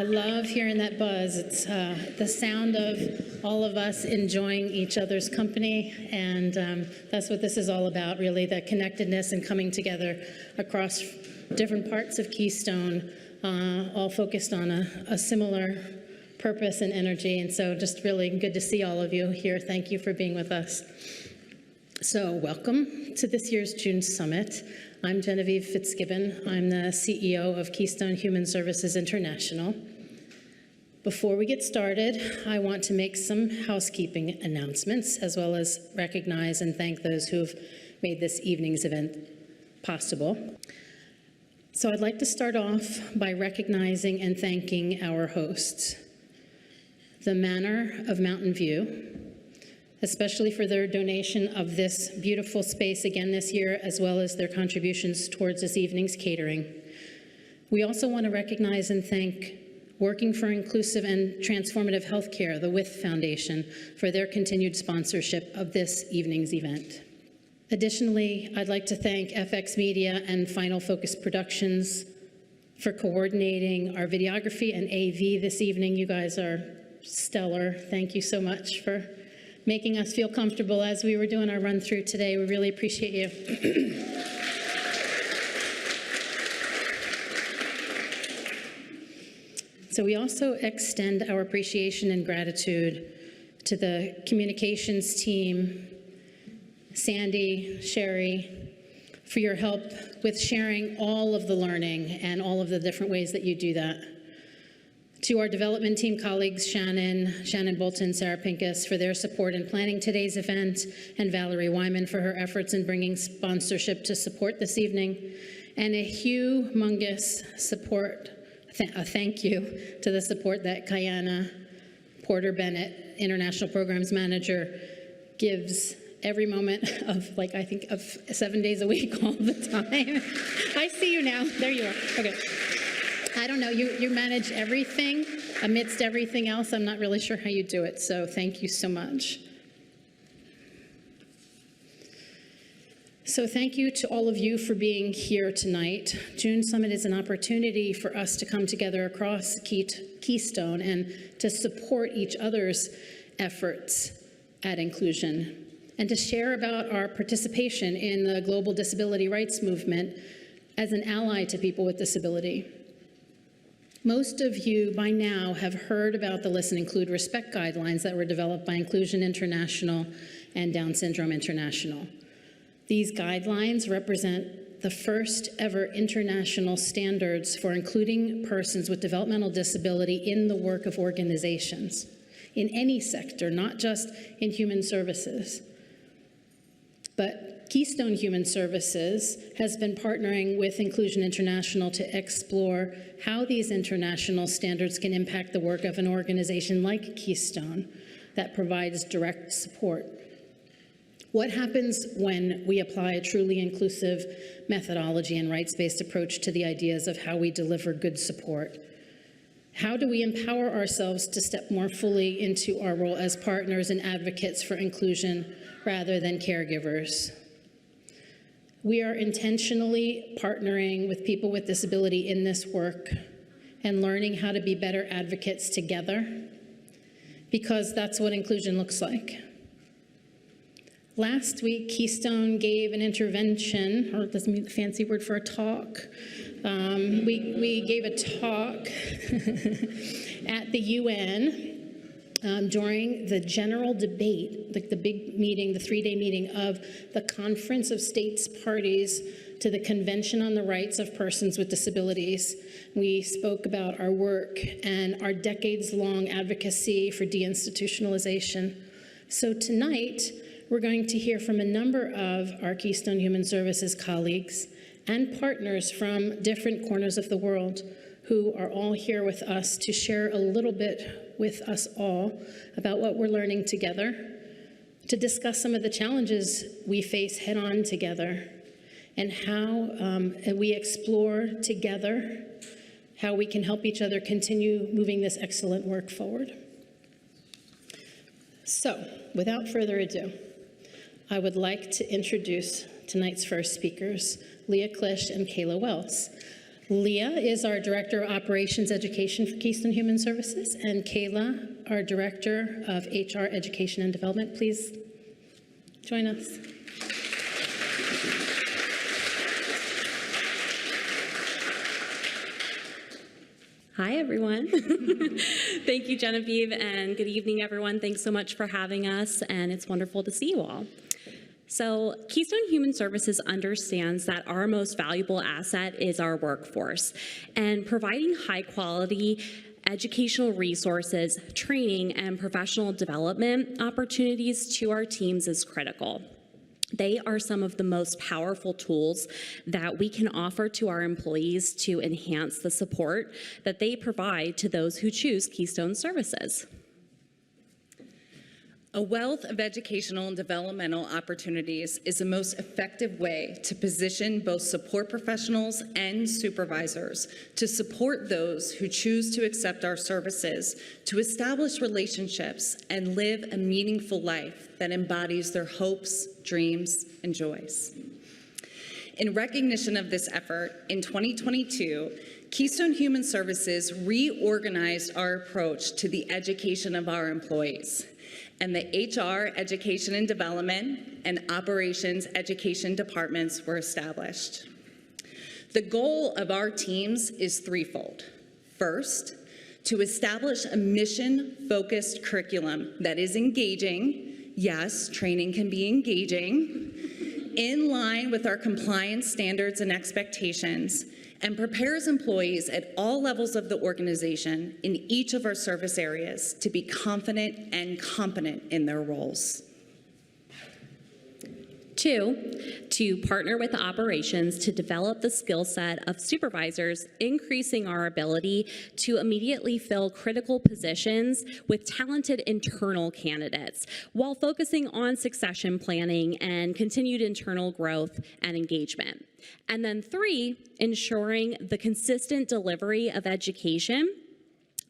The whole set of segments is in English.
I love hearing that buzz. It's the sound of all of us enjoying each other's company, and that's what this is all about, really, the connectedness and coming together across different parts of Keystone, all focused on a similar purpose and energy. And so just really good to see all of you here. Thank you for being with us. So welcome to this year's June Summit. I'm Genevieve Fitzgibbon. I'm the CEO of Keystone Human Services International. Before we get started, I want to make some housekeeping announcements, as well as recognize and thank those who've made this evening's event possible. So I'd like to start off by recognizing and thanking our hosts, the Manor of Mountain View, especially for their donation of this beautiful space again this year, as well as their contributions towards this evening's catering. We also want to recognize and thank Working for Inclusive and Transformative Healthcare, the WITH Foundation, for their continued sponsorship of this evening's event. Additionally, I'd like to thank FX Media and Final Focus Productions for coordinating our videography and AV this evening. You guys are stellar. Thank you so much for making us feel comfortable as we were doing our run through today. We really appreciate you. So we also extend our appreciation and gratitude to the communications team, Sandy, Sherry, for your help with sharing all of the learning and all of the different ways that you do that. To our development team colleagues, Shannon Bolton, Sarah Pincus, for their support in planning today's event, and Valerie Wyman for her efforts in bringing sponsorship to support this evening, and a humongous thank you to the support that Kayana Porter Bennett, International Programs Manager, gives every moment of, I think of 7 days a week, all the time. I see you now. There you are. Okay. I don't know, you manage everything amidst everything else. I'm not really sure how you do it, so thank you so much. So thank you to all of you for being here tonight. June Summit is an opportunity for us to come together across Keystone and to support each other's efforts at inclusion, and to share about our participation in the global disability rights movement as an ally to people with disability. Most of you by now have heard about the Listen, Include, Respect guidelines that were developed by Inclusion International and Down Syndrome International. These guidelines represent the first ever international standards for including persons with developmental disability in the work of organizations, in any sector, not just in human services. But Keystone Human Services has been partnering with Inclusion International to explore how these international standards can impact the work of an organization like Keystone that provides direct support. What happens when we apply a truly inclusive methodology and rights-based approach to the ideas of how we deliver good support? How do we empower ourselves to step more fully into our role as partners and advocates for inclusion rather than caregivers? We are intentionally partnering with people with disability in this work and learning how to be better advocates together, because that's what inclusion looks like. Last week, Keystone gave an intervention, or it doesn't mean the fancy word for a talk. We gave a talk at the UN during the general debate, the big meeting, the 3-day meeting of the Conference of States Parties to the Convention on the Rights of Persons with Disabilities. We spoke about our work and our decades-long advocacy for deinstitutionalization. So tonight, we're going to hear from a number of our Keystone Human Services colleagues and partners from different corners of the world who are all here with us to share a little bit with us all about what we're learning together, to discuss some of the challenges we face head-on together, and how we explore together how we can help each other continue moving this excellent work forward. So, without further ado, I would like to introduce tonight's first speakers, Leah Klisch and Kayla Wells. Leah is our Director of Operations Education for Keystone Human Services, and Kayla, our Director of HR Education and Development. Please join us. Hi, everyone. Thank you, Genevieve, and good evening, everyone. Thanks so much for having us, and it's wonderful to see you all. So Keystone Human Services understands that our most valuable asset is our workforce, and providing high-quality educational resources, training, and professional development opportunities to our teams is critical. They are some of the most powerful tools that we can offer to our employees to enhance the support that they provide to those who choose Keystone services. A wealth of educational and developmental opportunities is the most effective way to position both support professionals and supervisors to support those who choose to accept our services, to establish relationships and live a meaningful life that embodies their hopes, dreams, and joys. In recognition of this effort, in 2022, Keystone Human Services reorganized our approach to the education of our employees, and the HR Education and Development and Operations Education departments were established. The goal of our teams is threefold. First, to establish a mission-focused curriculum that is engaging, yes, training can be engaging, in line with our compliance standards and expectations, and prepares employees at all levels of the organization in each of our service areas to be confident and competent in their roles. 2, to partner with operations to develop the skill set of supervisors, increasing our ability to immediately fill critical positions with talented internal candidates, while focusing on succession planning and continued internal growth and engagement. And then 3, ensuring the consistent delivery of education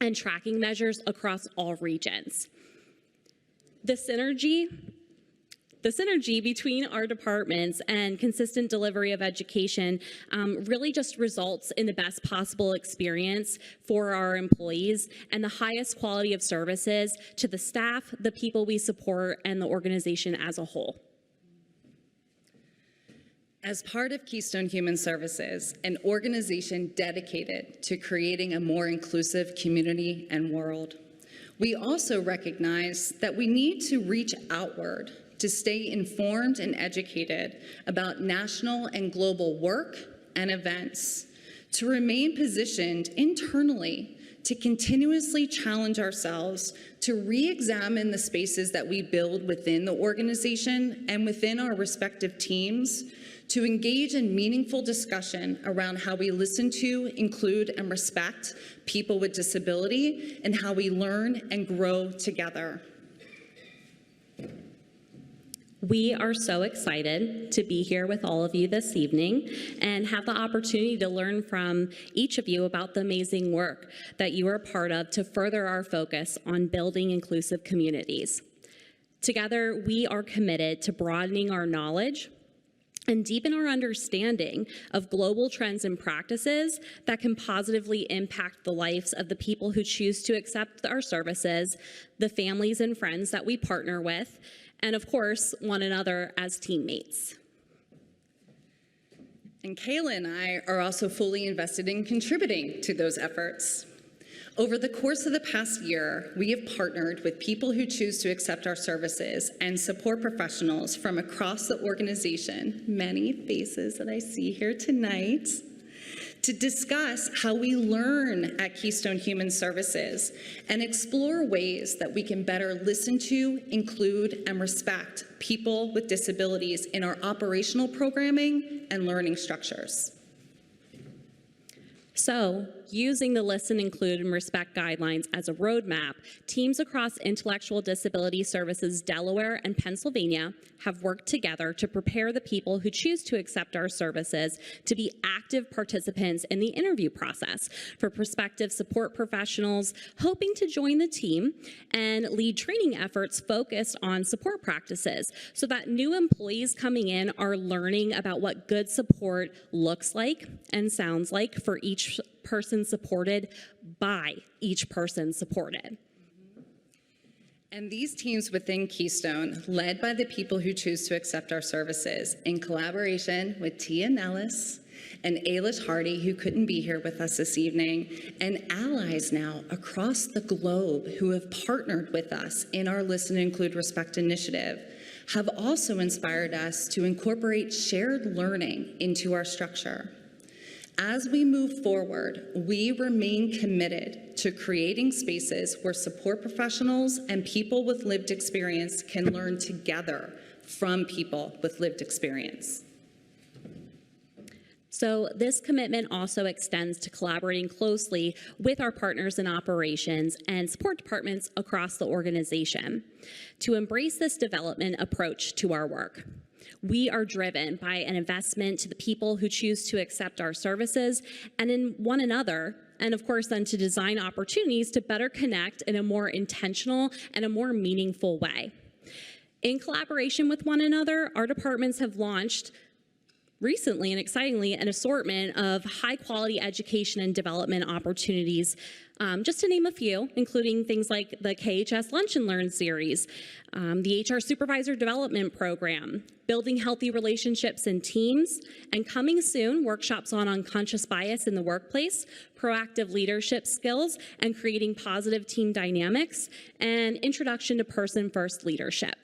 and tracking measures across all regions. The synergy between our departments and consistent delivery of education really just results in the best possible experience for our employees and the highest quality of services to the staff, the people we support, and the organization as a whole. As part of Keystone Human Services, an organization dedicated to creating a more inclusive community and world, we also recognize that we need to reach outward to stay informed and educated about national and global work and events, to remain positioned internally to continuously challenge ourselves to re-examine the spaces that we build within the organization and within our respective teams, to engage in meaningful discussion around how we listen to, include, and respect people with disability, and how we learn and grow together. We are so excited to be here with all of you this evening and have the opportunity to learn from each of you about the amazing work that you are a part of to further our focus on building inclusive communities. Together, we are committed to broadening our knowledge and deepen our understanding of global trends and practices that can positively impact the lives of the people who choose to accept our services, the families and friends that we partner with, and of course, one another as teammates. And Kayla and I are also fully invested in contributing to those efforts. Over the course of the past year, we have partnered with people who choose to accept our services and support professionals from across the organization, many faces that I see here tonight, to discuss how we learn at Keystone Human Services and explore ways that we can better listen to, include, and respect people with disabilities in our operational programming and learning structures. So, using the Listen, Include, and Respect guidelines as a roadmap, teams across Intellectual Disability Services Delaware and Pennsylvania have worked together to prepare the people who choose to accept our services to be active participants in the interview process for prospective support professionals hoping to join the team, and lead training efforts focused on support practices so that new employees coming in are learning about what good support looks like and sounds like for each person supported by each person supported. And these teams within Keystone, led by the people who choose to accept our services, in collaboration with Tia Nellis and Ailish Hardy, who couldn't be here with us this evening, and allies now across the globe who have partnered with us in our Listen, Include, Respect initiative, have also inspired us to incorporate shared learning into our structure. As we move forward, we remain committed to creating spaces where support professionals and people with lived experience can learn together from people with lived experience. So this commitment also extends to collaborating closely with our partners in operations and support departments across the organization to embrace this development approach to our work. We are driven by an investment to the people who choose to accept our services and in one another, and of course then to design opportunities to better connect in a more intentional and a more meaningful way. In collaboration with one another, our departments have launched recently and excitingly an assortment of high-quality education and development opportunities, just to name a few, including things like the KHS Lunch and Learn series, the HR Supervisor Development Program, Building Healthy Relationships in Teams, and coming soon, workshops on unconscious bias in the workplace, proactive leadership skills, and creating positive team dynamics, and introduction to person-first leadership.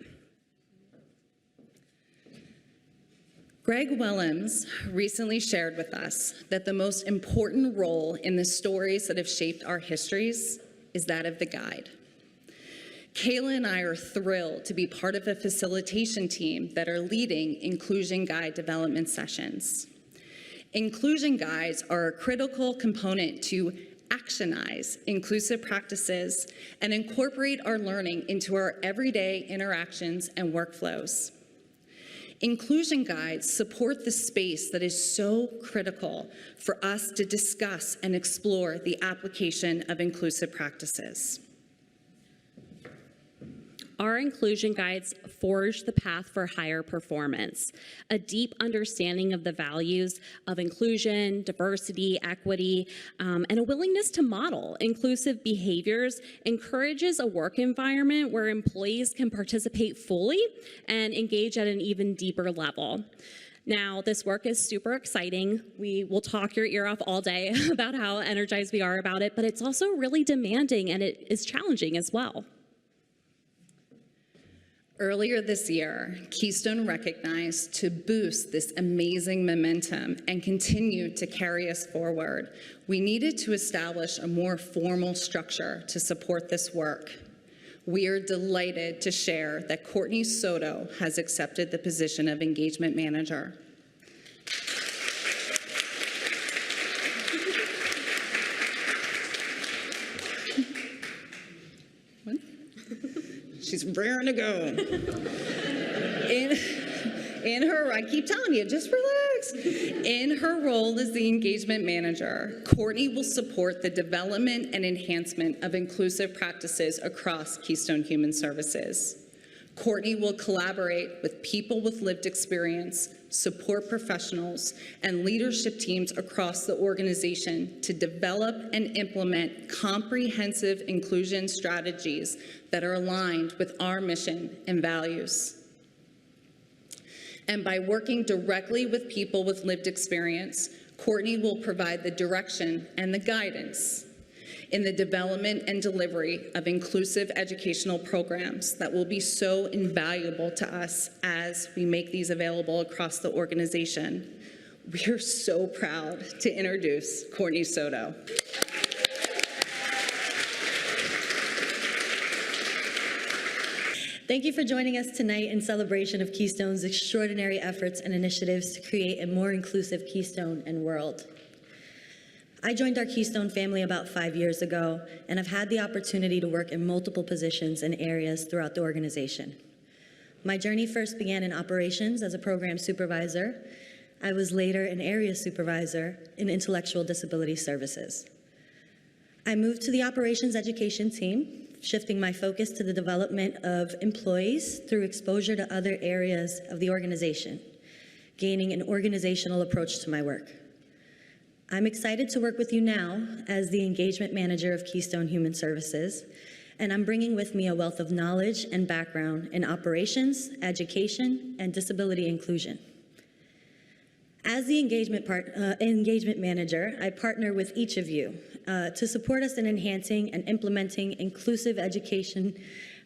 Greg Willems recently shared with us that the most important role in the stories that have shaped our histories is that of the guide. Kayla and I are thrilled to be part of a facilitation team that are leading Inclusion Guide development sessions. Inclusion Guides are a critical component to actionize inclusive practices and incorporate our learning into our everyday interactions and workflows. Inclusion Guides support the space that is so critical for us to discuss and explore the application of inclusive practices. Our inclusion guides forge the path for higher performance. A deep understanding of the values of inclusion, diversity, equity, and a willingness to model inclusive behaviors encourages a work environment where employees can participate fully and engage at an even deeper level. Now, this work is super exciting. We will talk your ear off all day about how energized we are about it, but it's also really demanding and it is challenging as well. Earlier this year, Keystone recognized to boost this amazing momentum and continue to carry us forward, we needed to establish a more formal structure to support this work. We are delighted to share that Courtney Soto has accepted the position of Engagement Manager. She's raring to go. In her, I keep telling you, just relax. In her role as the engagement manager, Courtney will support the development and enhancement of inclusive practices across Keystone Human Services. Courtney will collaborate with people with lived experience, support professionals, and leadership teams across the organization to develop and implement comprehensive inclusion strategies that are aligned with our mission and values. And by working directly with people with lived experience, Courtney will provide the direction and the guidance in the development and delivery of inclusive educational programs that will be so invaluable to us as we make these available across the organization. We are so proud to introduce Courtney Soto. Thank you for joining us tonight in celebration of Keystone's extraordinary efforts and initiatives to create a more inclusive Keystone and world. I joined our Keystone family about 5 years ago, and I've had the opportunity to work in multiple positions and areas throughout the organization. My journey first began in operations as a program supervisor. I was later an area supervisor in intellectual disability services. I moved to the operations education team, shifting my focus to the development of employees through exposure to other areas of the organization, gaining an organizational approach to my work. I'm excited to work with you now as the engagement manager of Keystone Human Services, and I'm bringing with me a wealth of knowledge and background in operations, education, and disability inclusion. As the engagement manager, I partner with each of you to support us in enhancing and implementing inclusive education,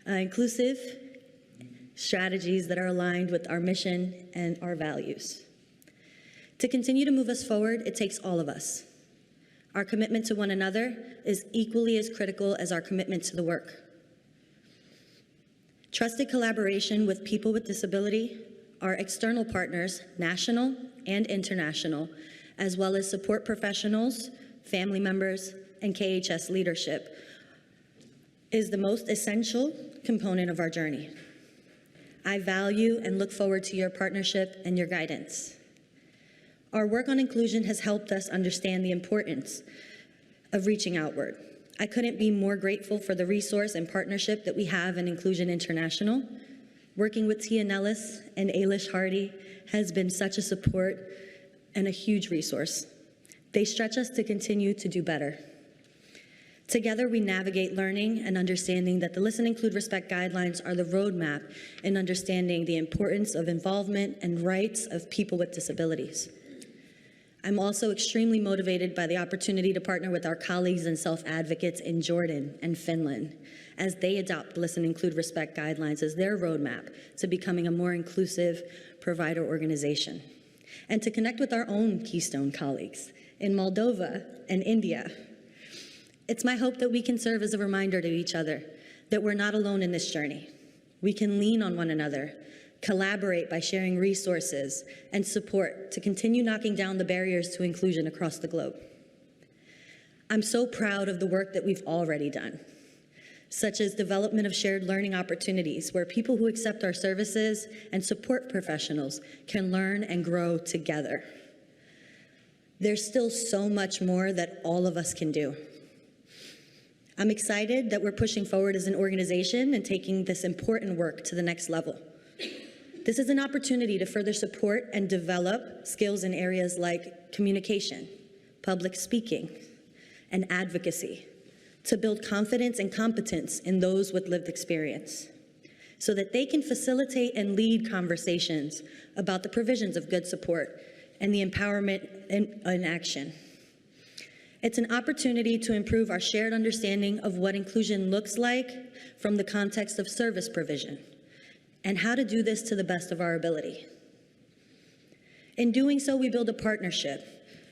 inclusive strategies that are aligned with our mission and our values. To continue to move us forward, it takes all of us. Our commitment to one another is equally as critical as our commitment to the work. Trusted collaboration with people with disability, our external partners, national and international, as well as support professionals, family members, and KHS leadership, is the most essential component of our journey. I value and look forward to your partnership and your guidance. Our work on inclusion has helped us understand the importance of reaching outward. I couldn't be more grateful for the resource and partnership that we have in Inclusion International. Working with Tia Nellis and Ailish Hardy has been such a support and a huge resource. They stretch us to continue to do better. Together, we navigate learning and understanding that the Listen, Include, Respect guidelines are the roadmap in understanding the importance of involvement and rights of people with disabilities. I'm also extremely motivated by the opportunity to partner with our colleagues and self-advocates in Jordan and Finland as they adopt Listen, Include, Respect guidelines as their roadmap to becoming a more inclusive provider organization, and to connect with our own Keystone colleagues in Moldova and India. It's my hope that we can serve as a reminder to each other that we're not alone in this journey. We can lean on one another, collaborate by sharing resources and support to continue knocking down the barriers to inclusion across the globe. I'm so proud of the work that we've already done, such as development of shared learning opportunities where people who accept our services and support professionals can learn and grow together. There's still so much more that all of us can do. I'm excited that we're pushing forward as an organization and taking this important work to the next level. This is an opportunity to further support and develop skills in areas like communication, public speaking, and advocacy, to build confidence and competence in those with lived experience, so that they can facilitate and lead conversations about the provisions of good support and the empowerment in action. It's an opportunity to improve our shared understanding of what inclusion looks like from the context of service provision, and how to do this to the best of our ability. In doing so, we build a partnership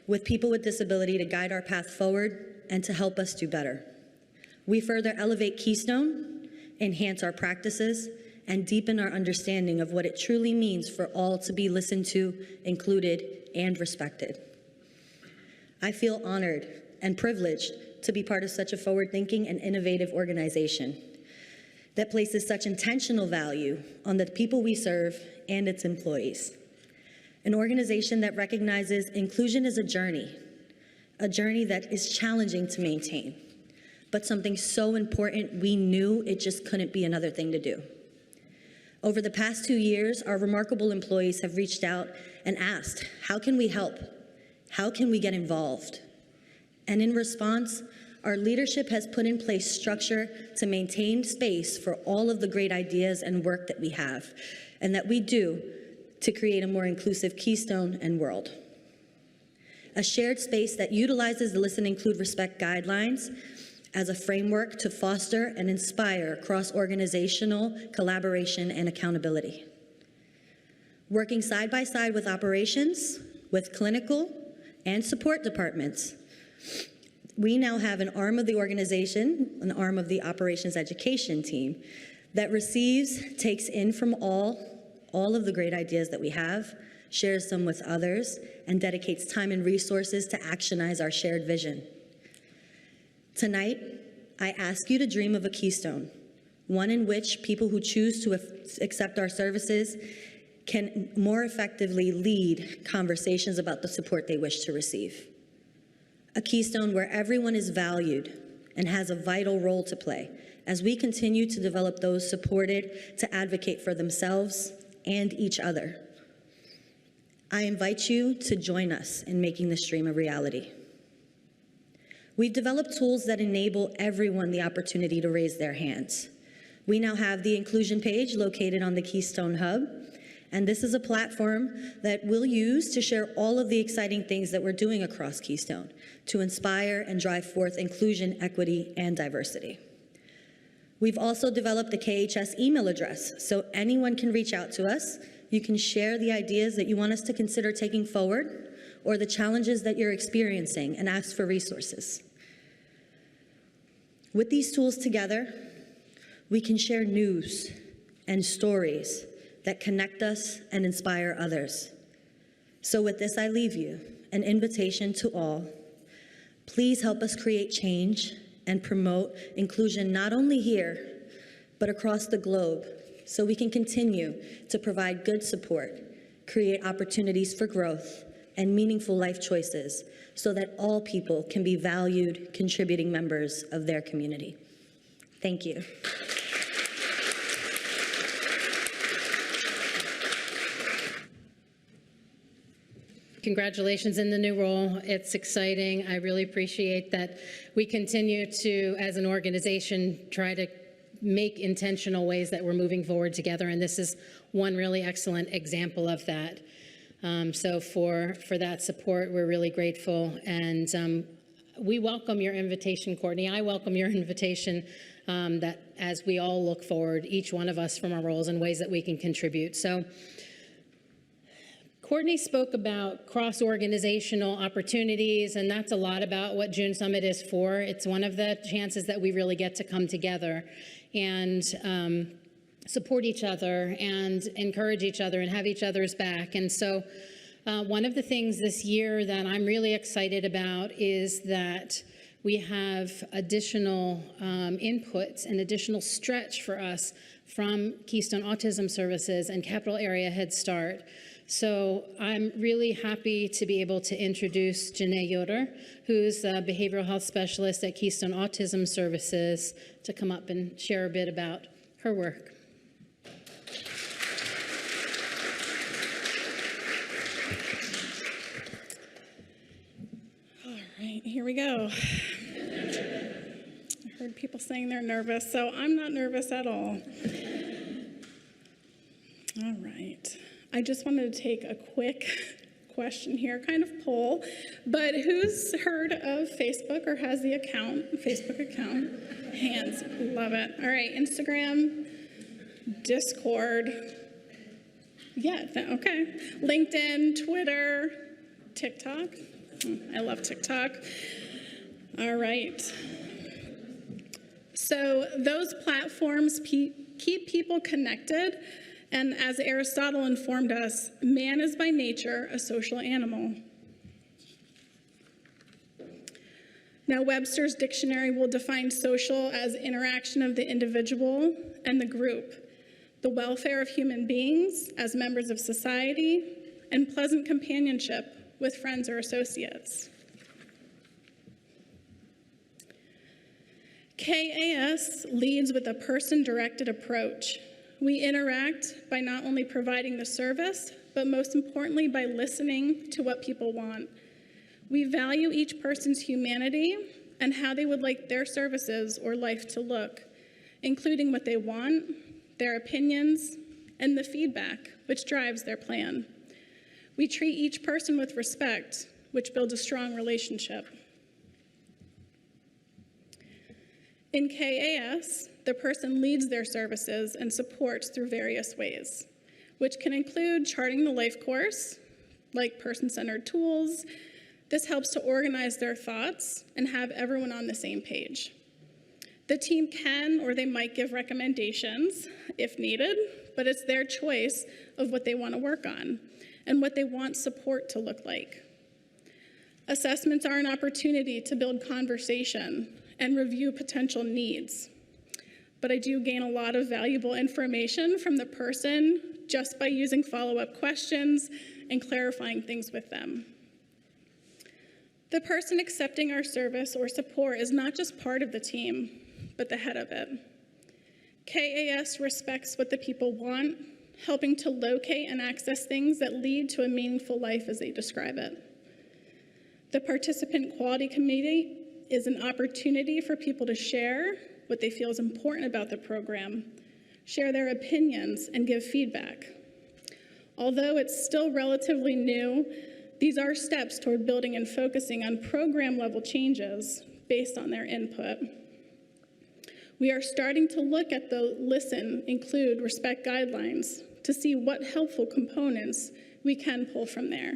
with people with disability to guide our path forward and to help us do better. We further elevate Keystone, enhance our practices, and deepen our understanding of what it truly means for all to be listened to, included, and respected. I feel honored and privileged to be part of such a forward-thinking and innovative organization that places such intentional value on the people we serve and its employees. An organization that recognizes inclusion is a journey that is challenging to maintain, but something so important we knew it just couldn't be another thing to do. Over the past 2 years, our remarkable employees have reached out and asked, how can we help? How can we get involved? And in response, our leadership has put in place structure to maintain space for all of the great ideas and work that we have and that we do to create a more inclusive Keystone and world. A shared space that utilizes the Listen, Include, Respect guidelines as a framework to foster and inspire cross-organizational collaboration and accountability. Working side by side with operations, with clinical and support departments, we now have an arm of the organization, an arm of the operations education team that receives, takes in from all of the great ideas that we have, shares them with others, and dedicates time and resources to actionize our shared vision. Tonight, I ask you to dream of a Keystone, one in which people who choose to accept our services can more effectively lead conversations about the support they wish to receive. A Keystone where everyone is valued and has a vital role to play as we continue to develop those supported to advocate for themselves and each other. I invite you to join us in making this dream a reality. We've developed tools that enable everyone the opportunity to raise their hands. We now have the inclusion page located on the Keystone Hub, and this is a platform that we'll use to share all of the exciting things that we're doing across Keystone to inspire and drive forth inclusion, equity, and diversity. We've also developed the KHS email address, so anyone can reach out to us. You can share the ideas that you want us to consider taking forward or the challenges that you're experiencing and ask for resources. With these tools together, we can share news and stories that connect us and inspire others. So with this, I leave you an invitation to all. Please help us create change and promote inclusion not only here, but across the globe, so we can continue to provide good support, create opportunities for growth, and meaningful life choices, so that all people can be valued, contributing members of their community. Thank you. Congratulations in the new role. It's exciting. I really appreciate that we continue to, as an organization, try to make intentional ways that we're moving forward together, and this is one really excellent example of that. So for that support, we're really grateful, and we welcome your invitation, Courtney. I welcome your invitation that as we all look forward, each one of us from our roles and ways that we can contribute. So Courtney spoke about cross-organizational opportunities, and that's a lot about what June Summit is for. It's one of the chances that we really get to come together and support each other and encourage each other and have each other's back. And so one of the things this year that I'm really excited about is that we have additional inputs and additional stretch for us from Keystone Autism Services and Capital Area Head Start. So I'm really happy to be able to introduce Janae Yoder, who's a behavioral health specialist at Keystone Autism Services, to come up and share a bit about her work. All right, here we go. I heard people saying they're nervous, so I'm not nervous at all. All right. I just wanted to take a quick question here, kind of poll, but who's heard of Facebook or has the Facebook account? Hands, love it. All right, Instagram, Discord, yeah, okay. LinkedIn, Twitter, TikTok. I love TikTok. All right. So those platforms keep people connected. And as Aristotle informed us, man is by nature a social animal. Now, Webster's dictionary will define social as interaction of the individual and the group, the welfare of human beings as members of society, and pleasant companionship with friends or associates. KAS leads with a person-directed approach. We interact by not only providing the service, but most importantly by listening to what people want. We value each person's humanity and how they would like their services or life to look, including what they want, their opinions, and the feedback, which drives their plan. We treat each person with respect, which builds a strong relationship. In KAS, the person leads their services and supports through various ways, which can include charting the life course, like person-centered tools. This helps to organize their thoughts and have everyone on the same page. The team can or they might give recommendations if needed, but it's their choice of what they want to work on and what they want support to look like. Assessments are an opportunity to build conversation and review potential needs. But I do gain a lot of valuable information from the person just by using follow-up questions and clarifying things with them. The person accepting our service or support is not just part of the team, but the head of it. KAS respects what the people want, helping to locate and access things that lead to a meaningful life as they describe it. The Participant Quality Committee is an opportunity for people to share what they feel is important about the program, share their opinions, and give feedback. Although it's still relatively new, these are steps toward building and focusing on program-level changes based on their input. We are starting to look at the listen, include, respect guidelines to see what helpful components we can pull from there.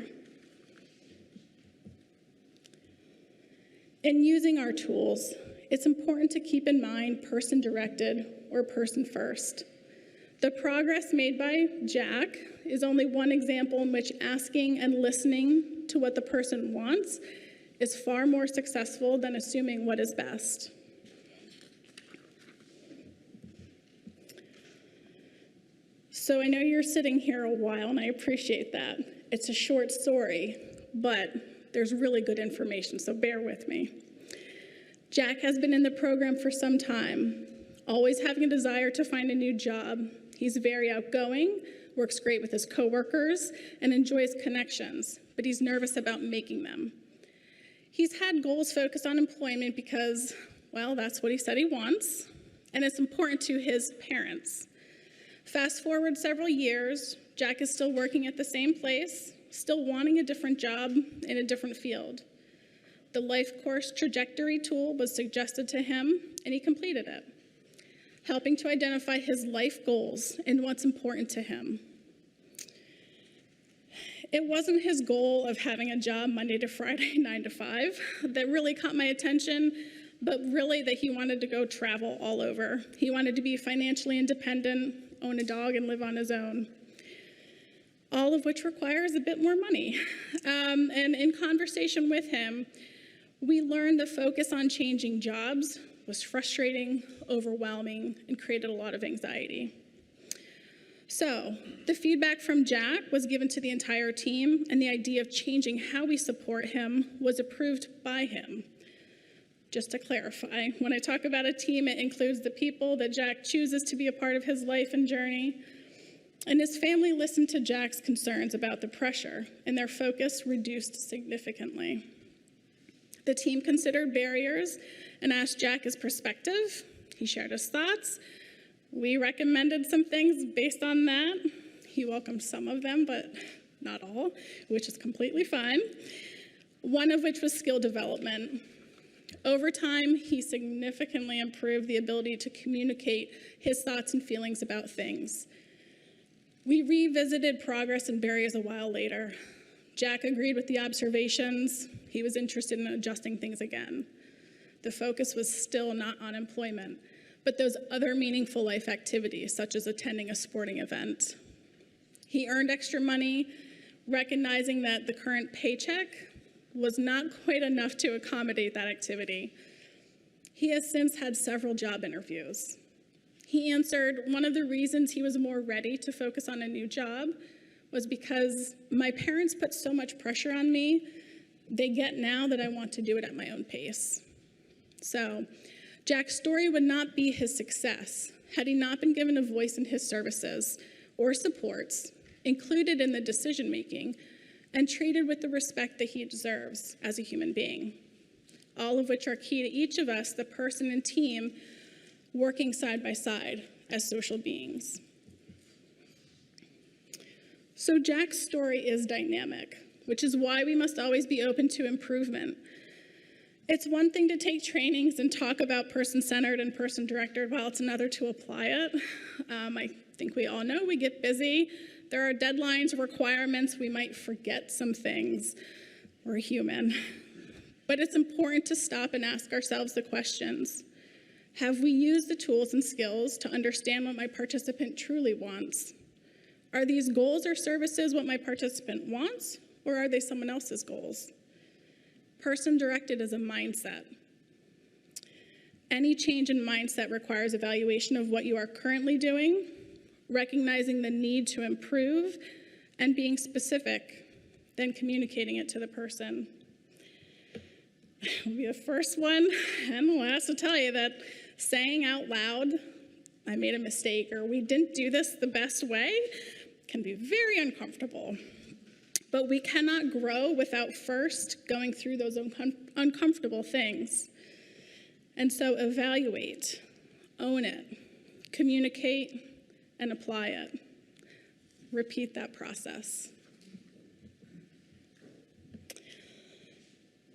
In using our tools, it's important to keep in mind person-directed or person-first. The progress made by Jack is only one example in which asking and listening to what the person wants is far more successful than assuming what is best. So I know you're sitting here a while, and I appreciate that. It's a short story, but there's really good information, so bear with me. Jack has been in the program for some time, always having a desire to find a new job. He's very outgoing, works great with his coworkers, and enjoys connections, but he's nervous about making them. He's had goals focused on employment because, well, that's what he said he wants, and it's important to his parents. Fast forward several years, Jack is still working at the same place, still wanting a different job in a different field. The Life Course Trajectory tool was suggested to him, and he completed it, helping to identify his life goals and what's important to him. It wasn't his goal of having a job Monday to Friday, 9 to 5, that really caught my attention, but really that he wanted to go travel all over. He wanted to be financially independent, own a dog, and live on his own. All of which requires a bit more money. And in conversation with him, we learned the focus on changing jobs was frustrating, overwhelming, and created a lot of anxiety. So the feedback from Jack was given to the entire team, and the idea of changing how we support him was approved by him. Just to clarify, when I talk about a team, it includes the people that Jack chooses to be a part of his life and journey. And his family listened to Jack's concerns about the pressure, and their focus reduced significantly. The team considered barriers and asked Jack his perspective. He shared his thoughts. We recommended some things based on that. He welcomed some of them, but not all, which is completely fine. One of which was skill development. Over time, he significantly improved the ability to communicate his thoughts and feelings about things. We revisited progress and barriers a while later. Jack agreed with the observations. He was interested in adjusting things again. The focus was still not on employment, but those other meaningful life activities, such as attending a sporting event. He earned extra money, recognizing that the current paycheck was not quite enough to accommodate that activity. He has since had several job interviews. He answered one of the reasons he was more ready to focus on a new job was because my parents put so much pressure on me, they get now that I want to do it at my own pace. So Jack's story would not be his success had he not been given a voice in his services or supports, included in the decision-making, and treated with the respect that he deserves as a human being, all of which are key to each of us, the person and team, working side by side as social beings. So Jack's story is dynamic, which is why we must always be open to improvement. It's one thing to take trainings and talk about person-centered and person-directed, while it's another to apply it. I think we all know we get busy. There are deadlines, requirements, we might forget some things. We're human. But it's important to stop and ask ourselves the questions. Have we used the tools and skills to understand what my participant truly wants? Are these goals or services what my participant wants, or are they someone else's goals? Person-directed is a mindset. Any change in mindset requires evaluation of what you are currently doing, recognizing the need to improve, and being specific, then communicating it to the person. I'll be the first one and the last to tell you that saying out loud, I made a mistake, or we didn't do this the best way, can be very uncomfortable. But we cannot grow without first going through those uncomfortable things. And so evaluate, own it, communicate, and apply it. Repeat that process.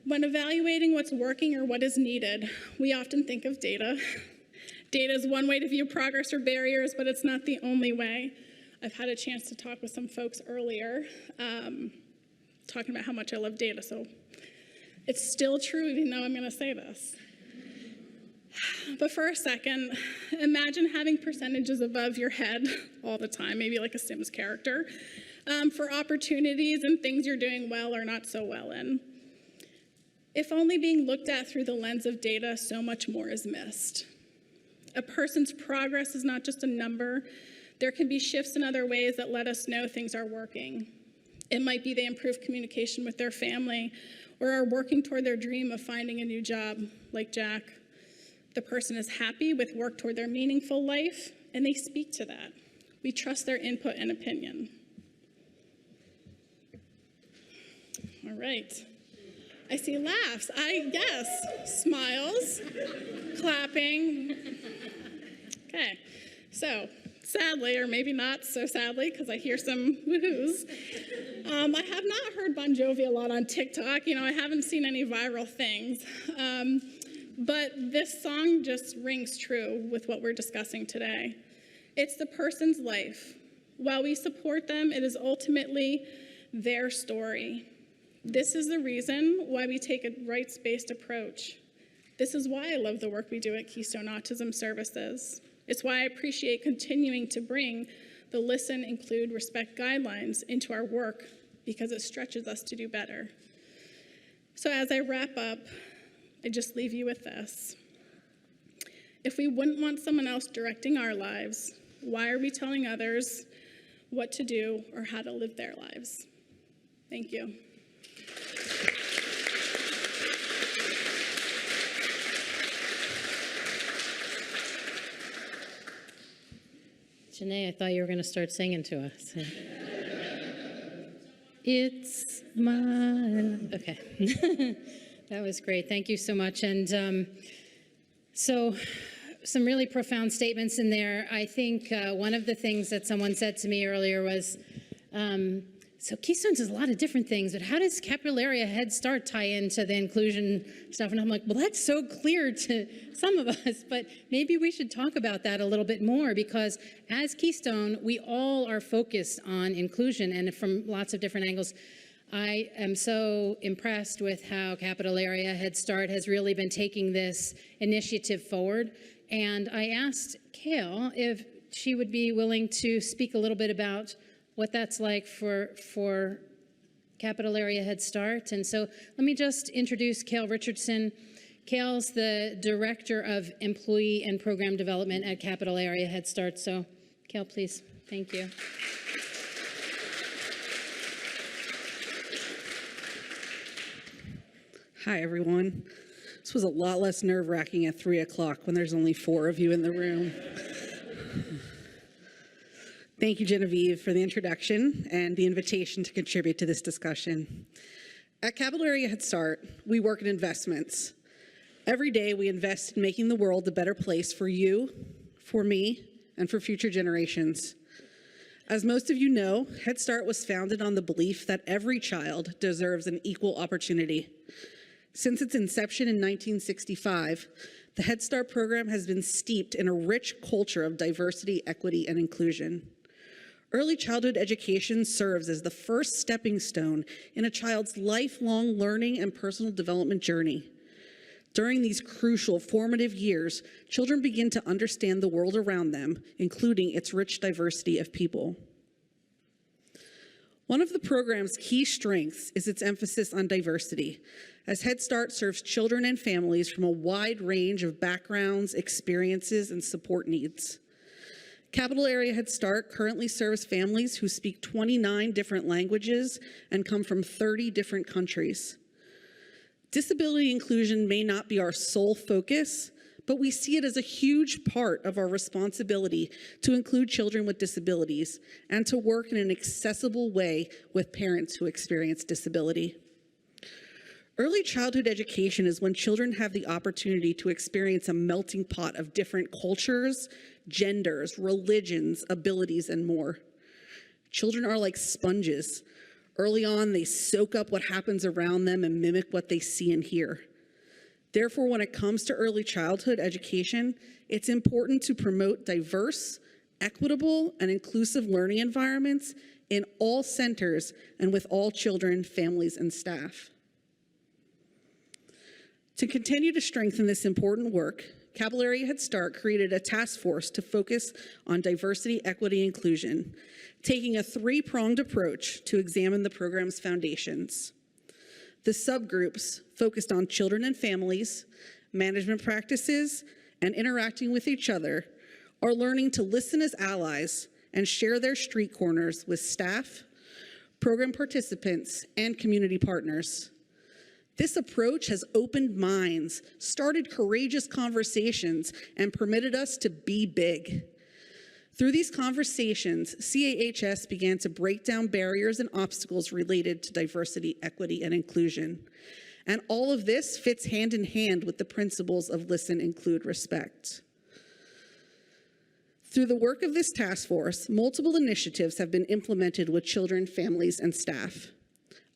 When evaluating what's working or what is needed, we often think of data. Data is one way to view progress or barriers, but it's not the only way. I've had a chance to talk with some folks earlier, talking about how much I love data, so it's still true even though I'm going to say this. But for a second, imagine having percentages above your head all the time, maybe like a Sims character, for opportunities and things you're doing well or not so well in. If only being looked at through the lens of data, so much more is missed. A person's progress is not just a number. There can be shifts in other ways that let us know things are working. It might be they improve communication with their family or are working toward their dream of finding a new job, like Jack. The person is happy with work toward their meaningful life, and they speak to that. We trust their input and opinion. All right. I see laughs. Yes, smiles, clapping. Okay, so sadly, or maybe not so sadly, because I hear some woohoos, I have not heard Bon Jovi a lot on TikTok. I haven't seen any viral things. But this song just rings true with what we're discussing today. It's the person's life. While we support them, it is ultimately their story. This is the reason why we take a rights-based approach. This is why I love the work we do at Keystone Autism Services. It's why I appreciate continuing to bring the Listen, Include, Respect guidelines into our work, because it stretches us to do better. So as I wrap up, I just leave you with this. If we wouldn't want someone else directing our lives, why are we telling others what to do or how to live their lives? Thank you. Janae, I thought you were going to start singing to us. It's my... Okay. That was great. Thank you so much. And so some really profound statements in there. I think one of the things that someone said to me earlier was, so Keystone does a lot of different things, but how does Capital Area Head Start tie into the inclusion stuff? And I'm like, well, that's so clear to some of us, but maybe we should talk about that a little bit more, because as Keystone, we all are focused on inclusion, and from lots of different angles. I am so impressed with how Capital Area Head Start has really been taking this initiative forward. And I asked Kale if she would be willing to speak a little bit about what that's like for Capital Area Head Start. And so let me just introduce Kale Richardson. Kale's the Director of Employee and Program Development at Capital Area Head Start. So Kale, please. Thank you. Hi, everyone. This was a lot less nerve-wracking at 3 o'clock when there's only 4 of you in the room. Thank you, Genevieve, for the introduction and the invitation to contribute to this discussion. At Capital Area Head Start, we work in investments. Every day, we invest in making the world a better place for you, for me, and for future generations. As most of you know, Head Start was founded on the belief that every child deserves an equal opportunity. Since its inception in 1965, the Head Start program has been steeped in a rich culture of diversity, equity, and inclusion. Early childhood education serves as the first stepping stone in a child's lifelong learning and personal development journey. During these crucial formative years, children begin to understand the world around them, including its rich diversity of people. One of the program's key strengths is its emphasis on diversity, as Head Start serves children and families from a wide range of backgrounds, experiences, and support needs. Capital Area Head Start currently serves families who speak 29 different languages and come from 30 different countries. Disability inclusion may not be our sole focus, but we see it as a huge part of our responsibility to include children with disabilities and to work in an accessible way with parents who experience disability. Early childhood education is when children have the opportunity to experience a melting pot of different cultures, genders, religions, abilities, and more. Children are like sponges. Early on, they soak up what happens around them and mimic what they see and hear. Therefore, when it comes to early childhood education, it's important to promote diverse, equitable, and inclusive learning environments in all centers and with all children, families, and staff. To continue to strengthen this important work, Capital Area Head Start created a task force to focus on diversity, equity, and inclusion, taking a three-pronged approach to examine the program's foundations. The subgroups focused on children and families, management practices, and interacting with each other are learning to listen as allies and share their street corners with staff, program participants, and community partners. This approach has opened minds, started courageous conversations, and permitted us to be big. Through these conversations, CAHS began to break down barriers and obstacles related to diversity, equity, and inclusion. And all of this fits hand in hand with the principles of listen, include, respect. Through the work of this task force, multiple initiatives have been implemented with children, families, and staff.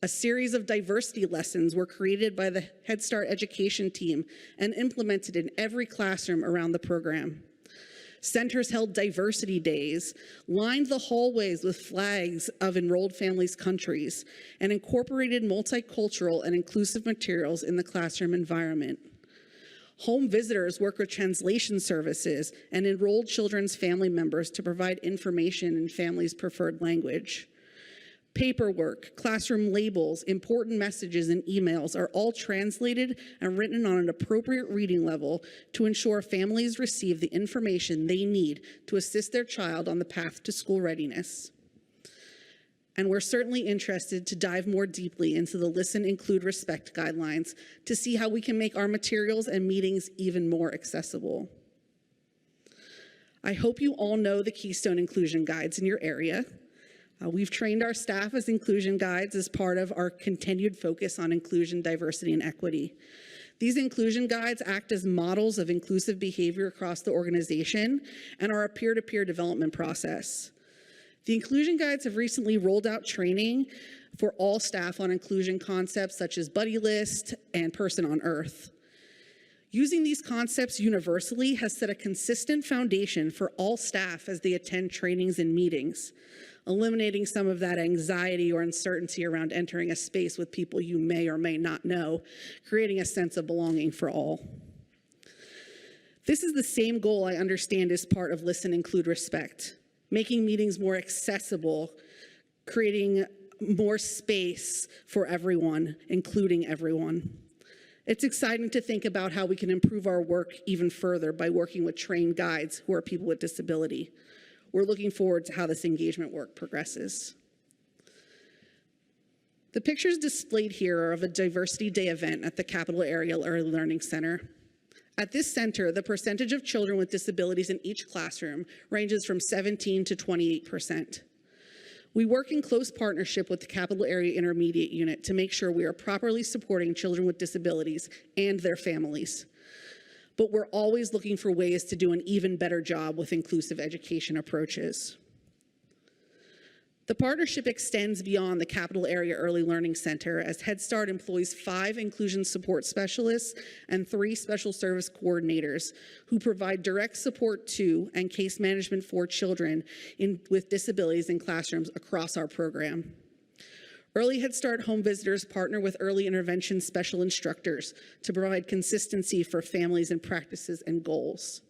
A series of diversity lessons were created by the Head Start education team and implemented in every classroom around the program. Centers held diversity days, lined the hallways with flags of enrolled families' countries, and incorporated multicultural and inclusive materials in the classroom environment. Home visitors work with translation services and enrolled children's family members to provide information in families' preferred language. Paperwork, classroom labels, important messages, and emails are all translated and written on an appropriate reading level to ensure families receive the information they need to assist their child on the path to school readiness. And we're certainly interested to dive more deeply into the Listen, Include, Respect guidelines to see how we can make our materials and meetings even more accessible. I hope you all know the Keystone Inclusion Guides in your area. We've trained our staff as inclusion guides as part of our continued focus on inclusion, diversity, and equity. These inclusion guides act as models of inclusive behavior across the organization and are a peer-to-peer development process. The inclusion guides have recently rolled out training for all staff on inclusion concepts such as Buddy List and Person on Earth. Using these concepts universally has set a consistent foundation for all staff as they attend trainings and meetings, eliminating some of that anxiety or uncertainty around entering a space with people you may or may not know, creating a sense of belonging for all. This is the same goal I understand is part of Listen, Include, Respect, making meetings more accessible, creating more space for everyone, including everyone. It's exciting to think about how we can improve our work even further by working with trained guides who are people with disability. We're looking forward to how this engagement work progresses. The pictures displayed here are of a Diversity Day event at the Capital Area Early Learning Center. At this center, the percentage of children with disabilities in each classroom ranges from 17 to 28%. We work in close partnership with the Capital Area Intermediate Unit to make sure we are properly supporting children with disabilities and their families. But we're always looking for ways to do an even better job with inclusive education approaches. The partnership extends beyond the Capital Area Early Learning Center as Head Start employs 5 inclusion support specialists and 3 special service coordinators who provide direct support to and case management for children with disabilities in classrooms across our program. Early Head Start home visitors partner with early intervention special instructors to provide consistency for families and practices and goals.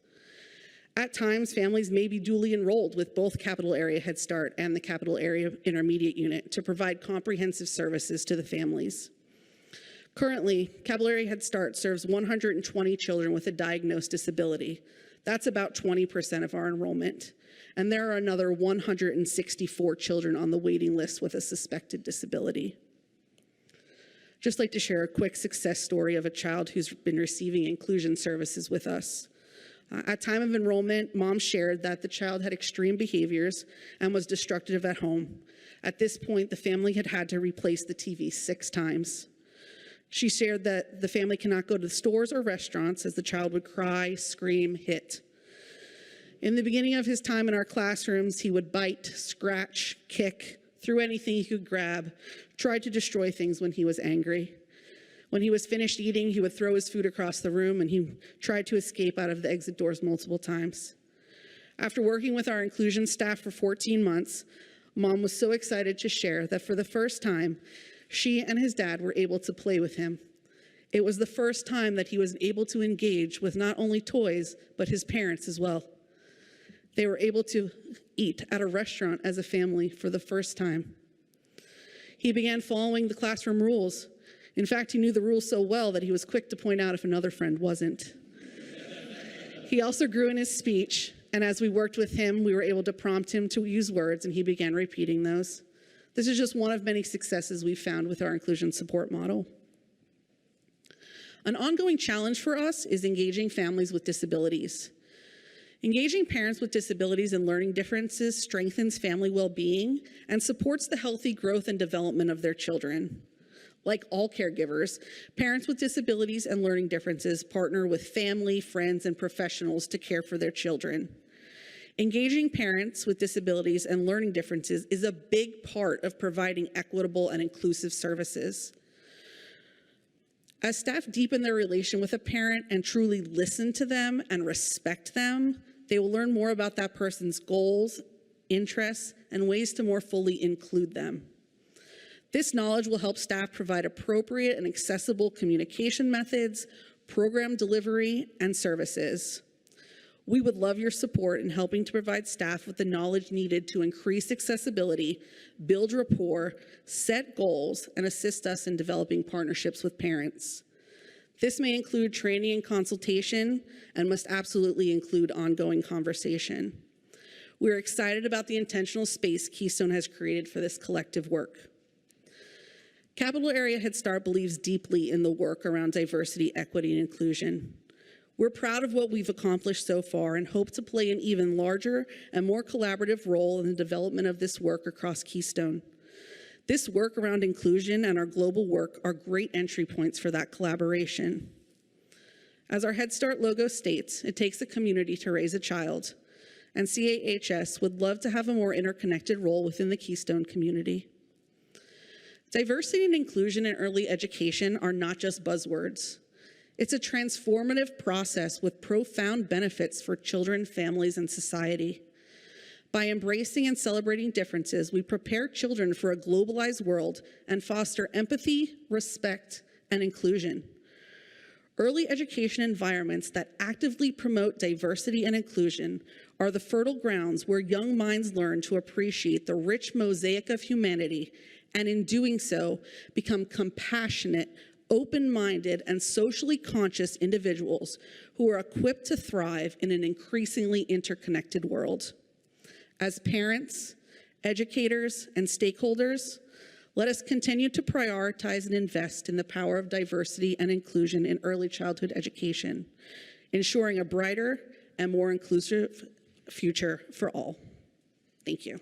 At times, families may be duly enrolled with both Capital Area Head Start and the Capital Area Intermediate Unit to provide comprehensive services to the families. Currently, Capital Area Head Start serves 120 children with a diagnosed disability. That's about 20% of our enrollment. And there are another 164 children on the waiting list with a suspected disability. Just like to share a quick success story of a child who's been receiving inclusion services with us. At time of enrollment, mom shared that the child had extreme behaviors and was destructive at home. At this point, the family had had to replace the TV 6 times. She shared that the family cannot go to stores or restaurants as the child would cry, scream, hit. In the beginning of his time in our classrooms, he would bite, scratch, kick, threw anything he could grab, tried to destroy things when he was angry. When he was finished eating, he would throw his food across the room, and he tried to escape out of the exit doors multiple times. After working with our inclusion staff for 14 months, Mom was so excited to share that for the first time, she and his dad were able to play with him. It was the first time that he was able to engage with not only toys, but his parents as well. They were able to eat at a restaurant as a family for the first time. He began following the classroom rules. In fact, he knew the rules so well that he was quick to point out if another friend wasn't. He also grew in his speech, and as we worked with him, we were able to prompt him to use words, and he began repeating those. This is just one of many successes we've found with our inclusion support model. An ongoing challenge for us is engaging families with disabilities. Engaging parents with disabilities and learning differences strengthens family well-being and supports the healthy growth and development of their children. Like all caregivers, parents with disabilities and learning differences partner with family, friends, and professionals to care for their children. Engaging parents with disabilities and learning differences is a big part of providing equitable and inclusive services. As staff deepen their relation with a parent and truly listen to them and respect them, they will learn more about that person's goals, interests, and ways to more fully include them. This knowledge will help staff provide appropriate and accessible communication methods, program delivery, and services. We would love your support in helping to provide staff with the knowledge needed to increase accessibility, build rapport, set goals, and assist us in developing partnerships with parents. This may include training and consultation, and must absolutely include ongoing conversation. We're excited about the intentional space Keystone has created for this collective work. Capital Area Head Start believes deeply in the work around diversity, equity, and inclusion. We're proud of what we've accomplished so far and hope to play an even larger and more collaborative role in the development of this work across Keystone. This work around inclusion and our global work are great entry points for that collaboration. As our Head Start logo states, it takes a community to raise a child, and CAHS would love to have a more interconnected role within the Keystone community. Diversity and inclusion in early education are not just buzzwords. It's a transformative process with profound benefits for children, families, and society. By embracing and celebrating differences, we prepare children for a globalized world and foster empathy, respect, and inclusion. Early education environments that actively promote diversity and inclusion are the fertile grounds where young minds learn to appreciate the rich mosaic of humanity, and in doing so, become compassionate, open-minded, and socially conscious individuals who are equipped to thrive in an increasingly interconnected world. As parents, educators, and stakeholders, let us continue to prioritize and invest in the power of diversity and inclusion in early childhood education, ensuring a brighter and more inclusive future for all. Thank you.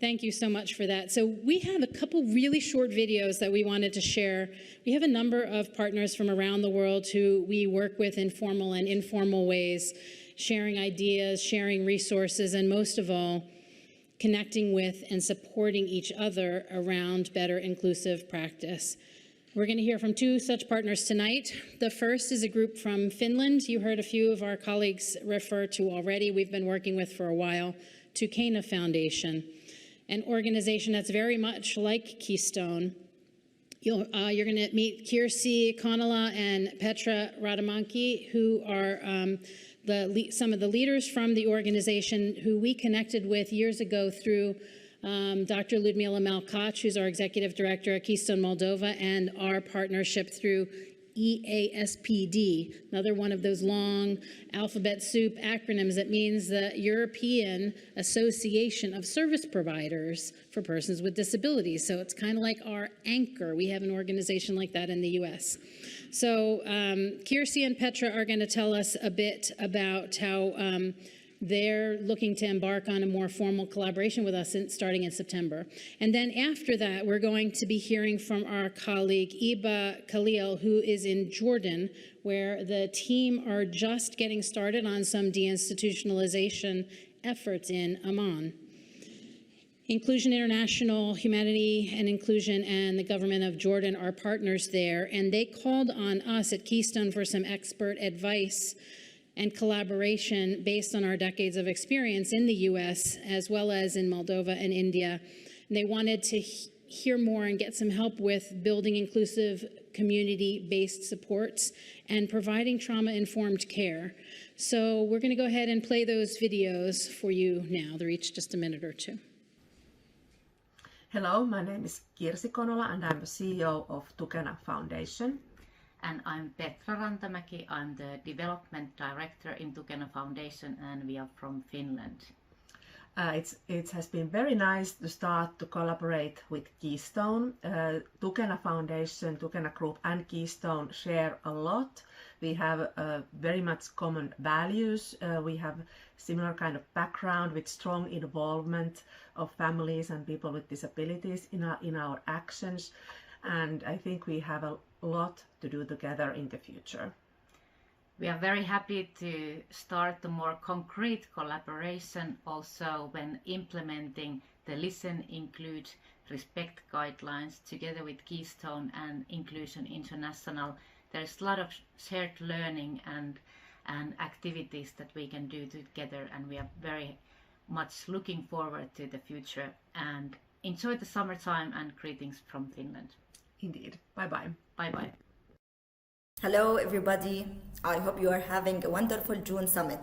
Thank you so much for that. So we have a couple really short videos that we wanted to share. We have a number of partners from around the world who we work with in formal and informal ways, sharing ideas, sharing resources, and most of all, connecting with and supporting each other around better inclusive practice. We're going to hear from two such partners tonight. The first is a group from Finland. You heard a few of our colleagues refer to already. We've been working with for a while, Tukena Foundation, an organization that's very much like Keystone. You're going to meet Kirsi Konala and Petra Radamanki, who are some of the leaders from the organization who we connected with years ago through Dr. Ludmila Malkac, who's our executive director at Keystone Moldova, and our partnership through EASPD, another one of those long alphabet soup acronyms that means the European Association of Service Providers for Persons with Disabilities. So it's kind of like our anchor. We have an organization like that in the U.S. So Kirsi and Petra are going to tell us a bit about how they're looking to embark on a more formal collaboration with us starting in September. And then after that, we're going to be hearing from our colleague Iba Khalil, who is in Jordan, where the team are just getting started on some deinstitutionalization efforts in Amman. Inclusion International, Humanity and Inclusion, and the government of Jordan are partners there, and they called on us at Keystone for some expert advice and collaboration based on our decades of experience in the U.S. as well as in Moldova and India. And they wanted to hear more and get some help with building inclusive community-based supports and providing trauma-informed care. So we're going to go ahead and play those videos for you now. They're each just a minute or two. Hello, my name is Kirsi Konola and I'm the CEO of Tukena Foundation. And I'm Petra Rantamäki. I'm the Development Director in Tukena Foundation, and we are from Finland. It has been very nice to start to collaborate with Keystone. Tukena Foundation, Tukena Group and Keystone share a lot. We have very much common values. We have similar kind of background with strong involvement of families and people with disabilities in our actions. And I think we have a lot to do together in the future. We are very happy to start a more concrete collaboration also when implementing the Listen, Include, Respect guidelines together with Keystone and Inclusion International. There's a lot of shared learning and activities that we can do together, and we are very much looking forward to the future. And enjoy the summertime, and greetings from Finland. Indeed. Bye-bye. Bye-bye. Hello everybody, I hope you are having a wonderful June summit.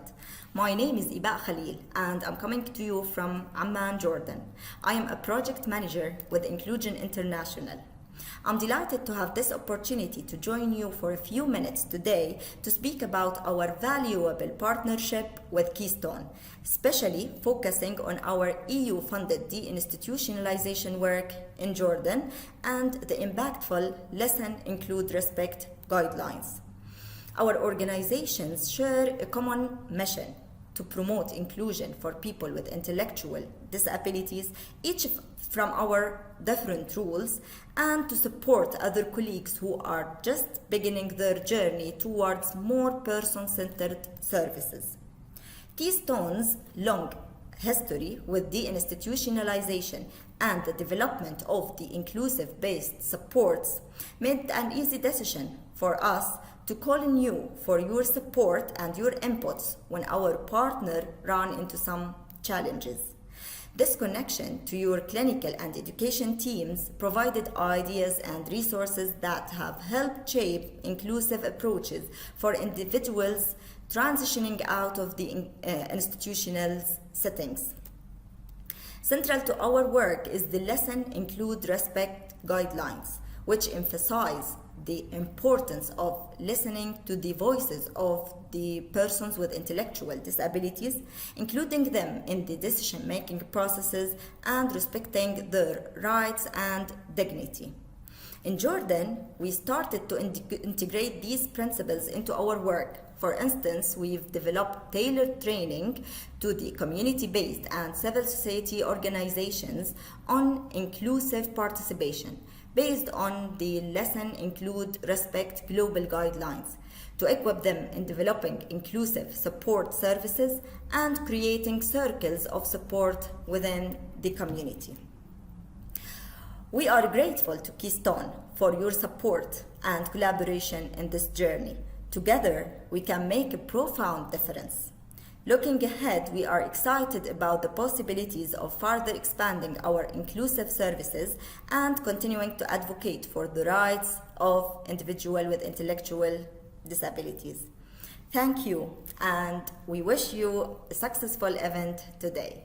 My name is Iba Khalil and I'm coming to you from Amman, Jordan. I am a project manager with Inclusion International. I'm delighted to have this opportunity to join you for a few minutes today to speak about our valuable partnership with Keystone, especially focusing on our EU-funded deinstitutionalization work in Jordan and the impactful Listen, Include, Respect guidelines. Our organizations share a common mission to promote inclusion for people with intellectual disabilities, each from our different roles, and to support other colleagues who are just beginning their journey towards more person-centered services. Keystone's long history with deinstitutionalization and the development of the inclusive-based supports made an easy decision for us to call on you for your support and your inputs when our partner ran into some challenges. This connection to your clinical and education teams provided ideas and resources that have helped shape inclusive approaches for individuals transitioning out of the institutional settings. Central to our work is the Listen, Include, Respect guidelines, which emphasize the importance of listening to the voices of the persons with intellectual disabilities, including them in the decision-making processes and respecting their rights and dignity. In Jordan, we started to integrate these principles into our work. For instance, we've developed tailored training to the community-based and civil society organizations on inclusive participation, based on the Listen, Include, Respect global guidelines, to equip them in developing inclusive support services and creating circles of support within the community. We are grateful to Keystone for your support and collaboration in this journey. Together, we can make a profound difference. Looking ahead, we are excited about the possibilities of further expanding our inclusive services and continuing to advocate for the rights of individuals with intellectual disabilities. Thank you, and we wish you a successful event today.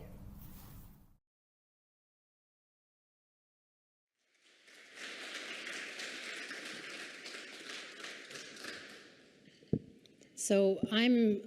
So I'm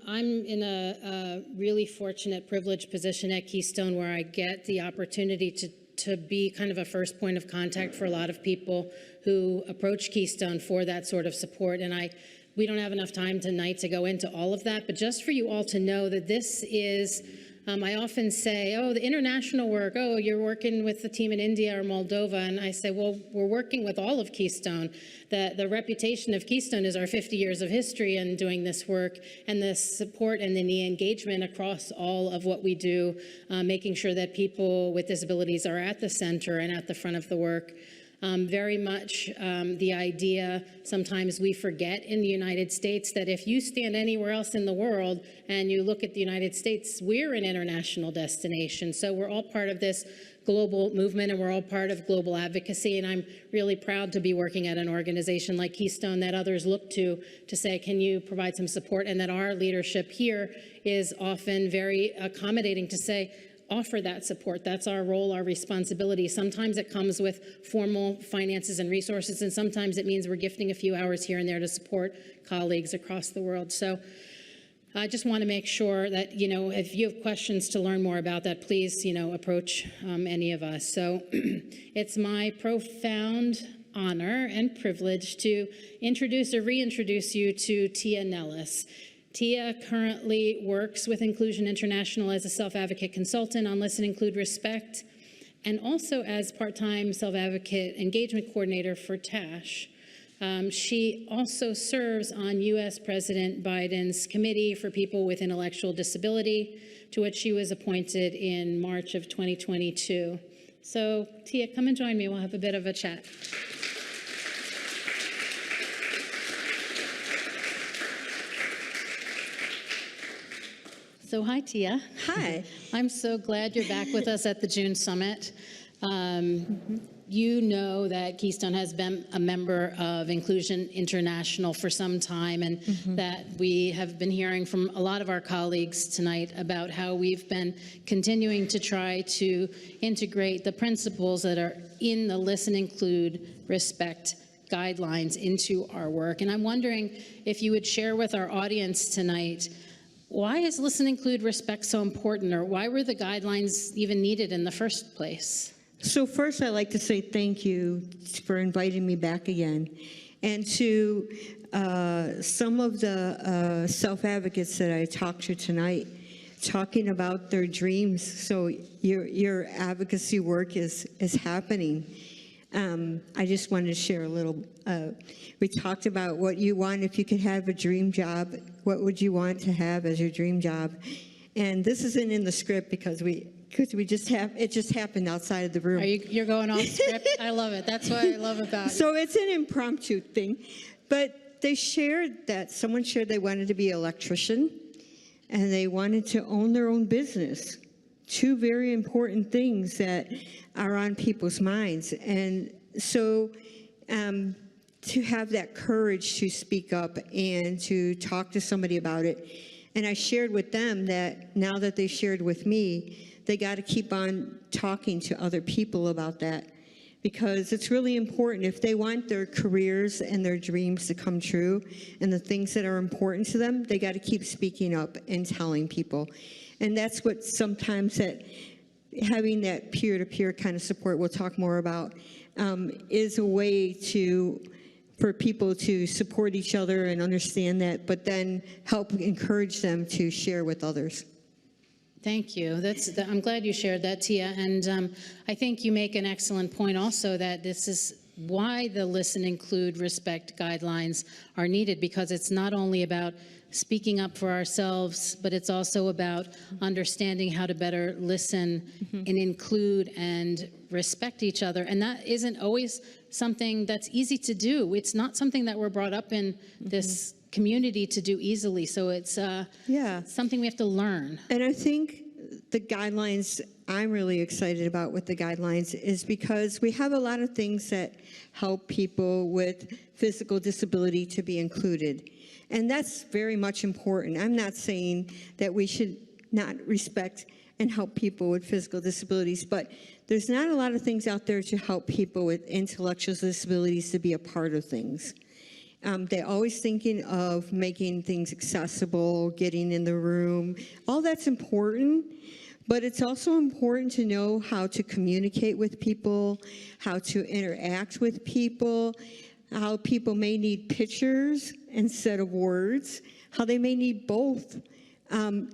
in a really fortunate, privileged position at Keystone where I get the opportunity to be kind of a first point of contact for a lot of people who approach Keystone for that sort of support. And we don't have enough time tonight to go into all of that, but just for you all to know that this is, I often say, oh, the international work, oh, you're working with the team in India or Moldova. And I say, well, we're working with all of Keystone. The reputation of Keystone is our 50 years of history in doing this work, and the support and the engagement across all of what we do, making sure that people with disabilities are at the center and at the front of the work. Very much the idea, sometimes we forget in the United States that if you stand anywhere else in the world and you look at the United States, we're an international destination. So we're all part of this global movement, and we're all part of global advocacy. And I'm really proud to be working at an organization like Keystone that others look to say, can you provide some support? And that our leadership here is often very accommodating to say, offer that support. That's our role, our responsibility. Sometimes it comes with formal finances and resources, and sometimes it means we're gifting a few hours here and there to support colleagues across the world. So I just want to make sure that, if you have questions to learn more about that, please, approach any of us. So it's my profound honor and privilege to introduce or reintroduce you to Tia Nellis. Tia currently works with Inclusion International as a self-advocate consultant on Listen, Include, Respect, and also as part-time self-advocate engagement coordinator for TASH. She also serves on U.S. President Biden's Committee for People with Intellectual Disability, to which she was appointed in March of 2022. So, Tia, come and join me. We'll have a bit of a chat. So hi, Tia. Hi. I'm so glad you're back with us at the June Summit. You know that Keystone has been a member of Inclusion International for some time, and that we have been hearing from a lot of our colleagues tonight about how we've been continuing to try to integrate the principles that are in the Listen, Include, Respect guidelines into our work. And I'm wondering if you would share with our audience tonight, why is Listen, Include, Respect so important, or why were the guidelines even needed in the first place? So first, I'd like to say thank you for inviting me back again. And to some of the self-advocates that I talked to tonight, talking about their dreams. So your advocacy work is happening. I just wanted to share a little. We talked about what you want if you could have a dream job. What would you want to have as your dream job? And this isn't in the script because it just happened outside of the room. You're going off script? I love it. That's what I love about it. So it's an impromptu thing. But someone shared they wanted to be an electrician and they wanted to own their own business. Two very important things that are on people's minds. And so to have that courage to speak up and to talk to somebody about it. And I shared with them that now that they shared with me, they got to keep on talking to other people about that, because it's really important. If they want their careers and their dreams to come true and the things that are important to them, they got to keep speaking up and telling people. And that's what sometimes having that peer-to-peer kind of support we'll talk more about is a way for people to support each other and understand that, but then help encourage them to share with others. Thank you. I'm glad you shared that, Tia. And I think you make an excellent point also that this is why the listen, include, respect guidelines are needed, because it's not only about speaking up for ourselves, but it's also about understanding how to better listen and include and respect each other. And that isn't always something that's easy to do. It's not something that we're brought up in this community to do easily. So it's something we have to learn. And I think the guidelines, I'm really excited about with the guidelines is because we have a lot of things that help people with physical disability to be included. And that's very much important. I'm not saying that we should not respect and help people with physical disabilities, but there's not a lot of things out there to help people with intellectual disabilities to be a part of things. They're always thinking of making things accessible, getting in the room. All that's important, but it's also important to know how to communicate with people, how to interact with people, how people may need pictures instead of words, how they may need both.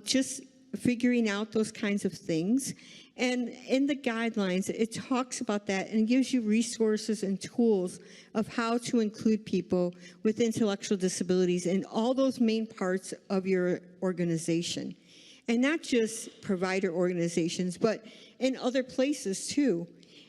Just figuring out those kinds of things. And in the guidelines, it talks about that and gives you resources and tools of how to include people with intellectual disabilities in all those main parts of your organization. And not just provider organizations, but in other places too.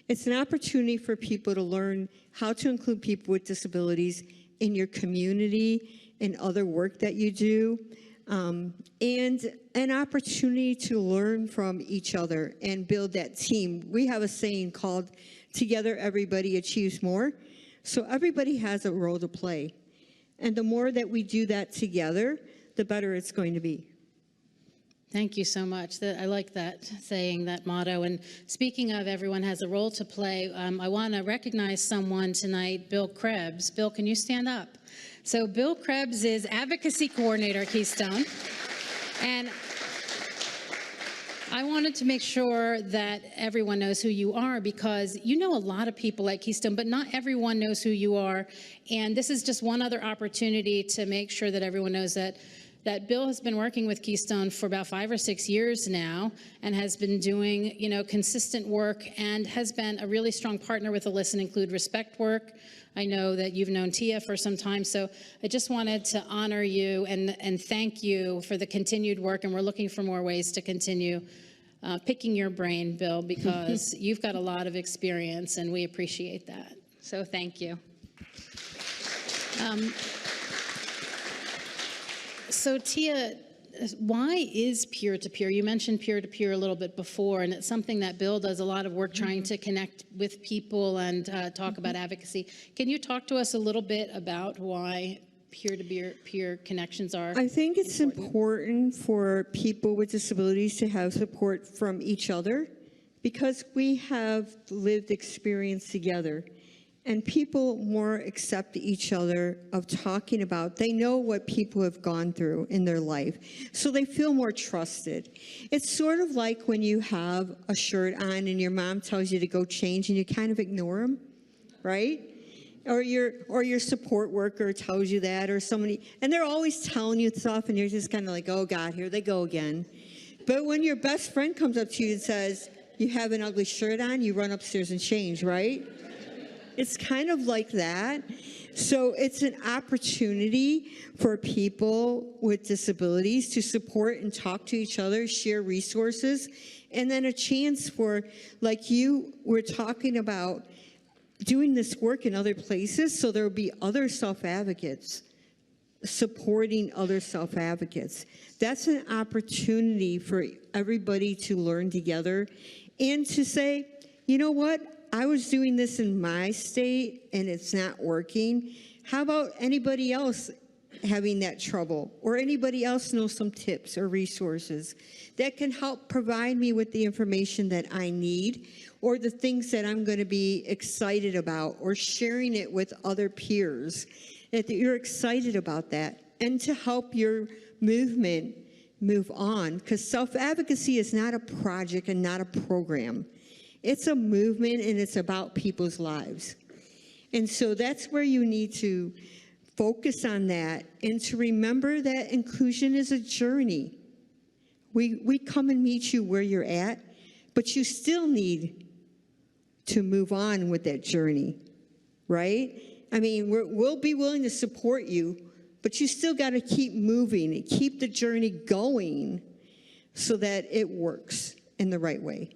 It's an opportunity for people to learn how to include people with disabilities in your community, in other work that you do, and an opportunity to learn from each other and build that team. We have a saying called, "Together everybody achieves more." So everybody has a role to play. And the more that we do that together, the better it's going to be. Thank you so much. I like that saying, that motto. And speaking of everyone has a role to play, I want to recognize someone tonight, Bill Krebs. Bill, can you stand up? So Bill Krebs is Advocacy Coordinator at Keystone. And I wanted to make sure that everyone knows who you are, because you know a lot of people at Keystone, but not everyone knows who you are. And this is just one other opportunity to make sure that everyone knows that Bill has been working with Keystone for about 5 or 6 years now and has been doing, consistent work and has been a really strong partner with the Listen, Include, Respect work. I know that you've known Tia for some time, so I just wanted to honor you and thank you for the continued work, and we're looking for more ways to continue picking your brain, Bill, because you've got a lot of experience and we appreciate that. So thank you. So Tia, why is peer-to-peer? You mentioned peer-to-peer a little bit before, and it's something that Bill does a lot of work trying to connect with people and talk about advocacy. Can you talk to us a little bit about why peer-to-peer connections are I think it's important for people with disabilities to have support from each other, because we have lived experience together. And people more accept each other of talking about, they know what people have gone through in their life, so they feel more trusted. It's sort of like when you have a shirt on and your mom tells you to go change and you kind of ignore them, right? Or your support worker tells you that, or somebody, and they're always telling you stuff and you're just kind of like, oh God, here they go again. But when your best friend comes up to you and says, you have an ugly shirt on, you run upstairs and change, right? It's kind of like that. So it's an opportunity for people with disabilities to support and talk to each other, share resources, and then a chance for, like you were talking about, doing this work in other places, so there will be other self-advocates supporting other self-advocates. That's an opportunity for everybody to learn together and to say, you know what? I was doing this in my state and it's not working. How about anybody else having that trouble, or anybody else know some tips or resources that can help provide me with the information that I need, or the things that I'm going to be excited about, or sharing it with other peers, that you're excited about that, and to help your movement move on, because self-advocacy is not a project and not a program. It's a movement, and it's about people's lives. And so that's where you need to focus on that, and to remember that inclusion is a journey. We come and meet you where you're at, but you still need to move on with that journey. right? I mean, we'll be willing to support you, but you still got to keep moving and keep the journey going so that it works in the right way.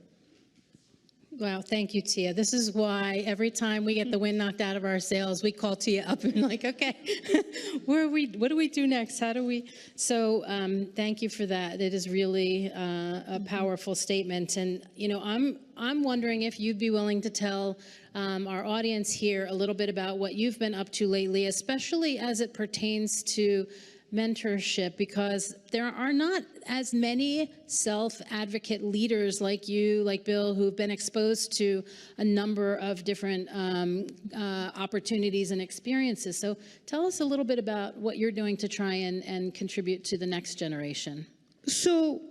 Wow, thank you, Tia. This is why every time we get the wind knocked out of our sails, we call Tia up and like, okay, what do we do next? How do we? So thank you for that. It is really a powerful statement. And, you know, I'm wondering if you'd be willing to tell our audience here a little bit about what you've been up to lately, especially as it pertains to mentorship, because there are not as many self-advocate leaders like you, like Bill, who've been exposed to a number of different opportunities and experiences. So tell us a little bit about what you're doing to try and contribute to the next generation. So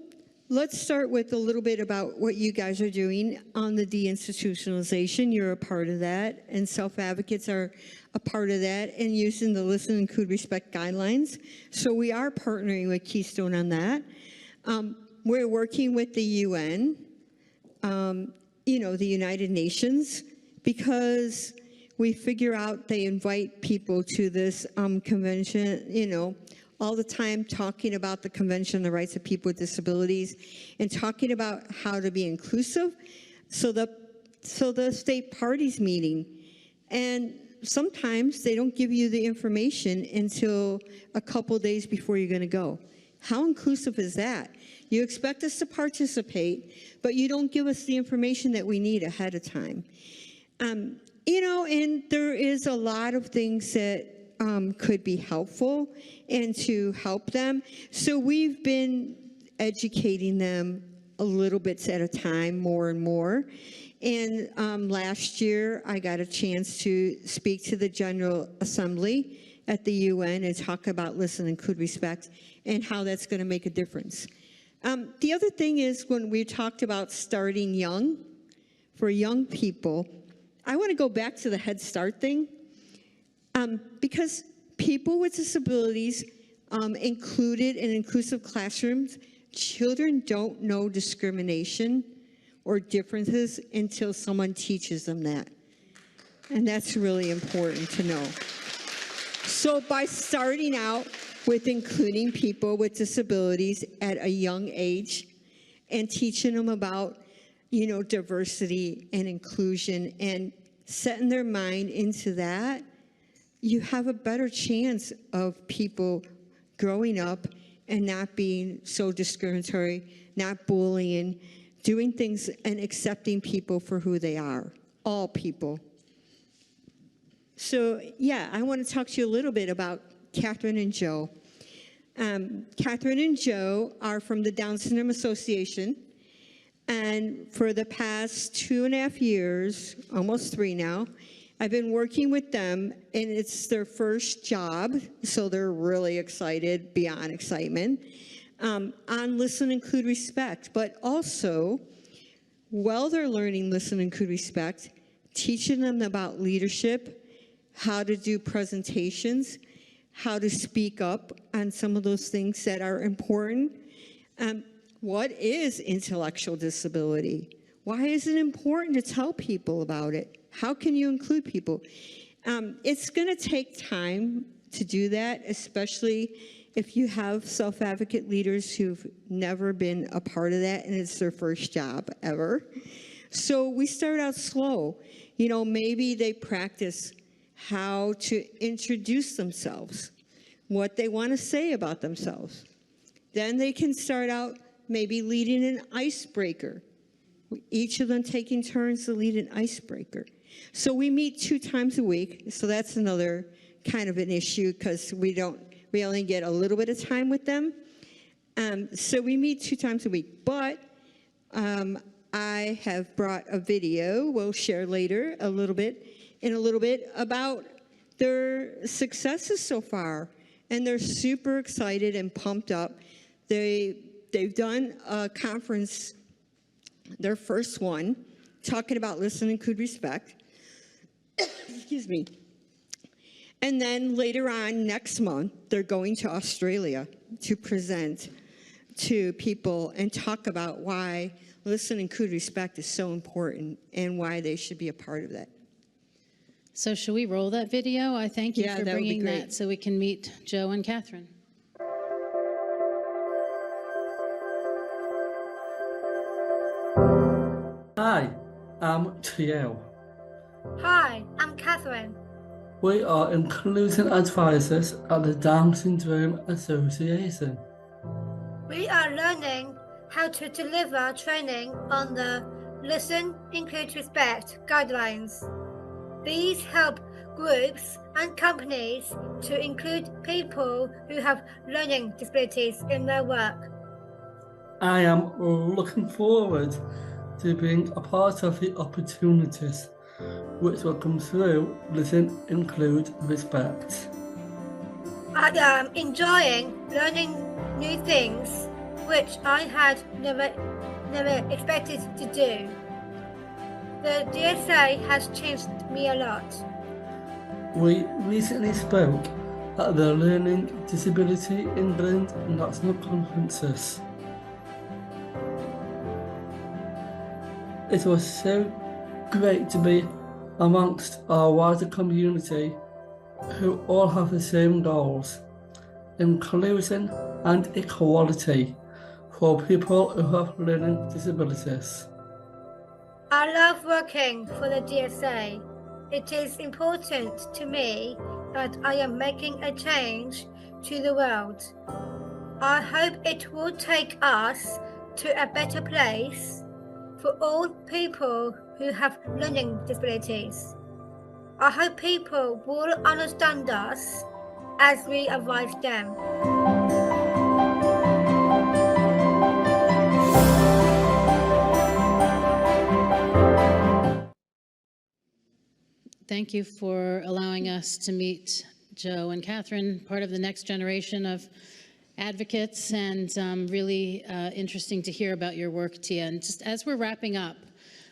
let's start with a little bit about what you guys are doing on the deinstitutionalization. You're a part of that, and self-advocates are a part of that, and using the Listen, Include, Respect guidelines. So we are partnering with Keystone on that. We're working with the UN, you know, the United Nations, because we figure out they invite people to this convention, you know, all the time talking about the Convention on the Rights of People with Disabilities and talking about how to be inclusive. So the state parties meeting, and sometimes they don't give you the information until a couple days before you're going to go. How inclusive is that? You expect us to participate, but you don't give us the information that we need ahead of time. You know, and there is a lot of things that could be helpful and to help them. So we've been educating them a little bit at a time, more and more. And last year, I got a chance to speak to the General Assembly at the UN and talk about Listen, Include, Respect, and how that's going to make a difference. The other thing is, when we talked about starting young, for young people, I want to go back to the Head Start thing, because people with disabilities included in inclusive classrooms, children don't know discrimination or differences until someone teaches them that. And that's really important to know. So by starting out with including people with disabilities at a young age and teaching them about, you know, diversity and inclusion and setting their mind into that, you have a better chance of people growing up and not being so discriminatory, not bullying, doing things and accepting people for who they are, all people. So, yeah, I want to talk to you a little bit about Catherine and Joe. Catherine and Joe are from the Down Syndrome Association, and for the past 2.5 years, almost 3 now, I've been working with them, and it's their first job, so they're really excited, beyond excitement, on Listen, Include, Respect. But also, while they're learning Listen, Include, Respect, teaching them about leadership, how to do presentations, how to speak up on some of those things that are important. What is intellectual disability? Why is it important to tell people about it? How can you include people? It's going to take time to do that, especially if you have self-advocate leaders who've never been a part of that and it's their first job ever. So we start out slow. You know, maybe they practice how to introduce themselves, what they want to say about themselves. Then they can start out maybe leading an icebreaker, each of them taking turns to lead an icebreaker. So we meet 2 times a week, so that's another kind of an issue because we only get a little bit of time with them. So we meet 2 times a week, but I have brought a video we'll share later a little bit about their successes so far, and they're super excited and pumped up. They've done a conference, their first one, talking about Listen, Include, Respect. Excuse me. And then later on next month, they're going to Australia to present to people and talk about why Listen, Include, Respect is so important and why they should be a part of that. So should we roll that video? I thank you Yeah, for that would be bringing great. that so we can meet Joe and Catherine. Hi, I'm Triel. Hi, I'm Catherine. We are inclusion advisors at the Down Syndrome Association. We are learning how to deliver training on the Listen, Include, Respect guidelines. These help groups and companies to include people who have learning disabilities in their work. I am looking forward to being a part of the opportunities which will come through Listen, Include, Respect. I am enjoying learning new things which I had never expected to do. The DSA has changed me a lot. We recently spoke at the Learning Disability England National Conferences. It was so great to be amongst our wider community who all have the same goals: inclusion and equality for people who have learning disabilities. I love working for the DSA. It is important to me that I am making a change to the world. I hope it will take us to a better place for all people who have learning disabilities. I hope people will understand us as we advise them. Thank you for allowing us to meet Joe and Catherine, part of the next generation of advocates, and really interesting to hear about your work, Tia. And just as we're wrapping up,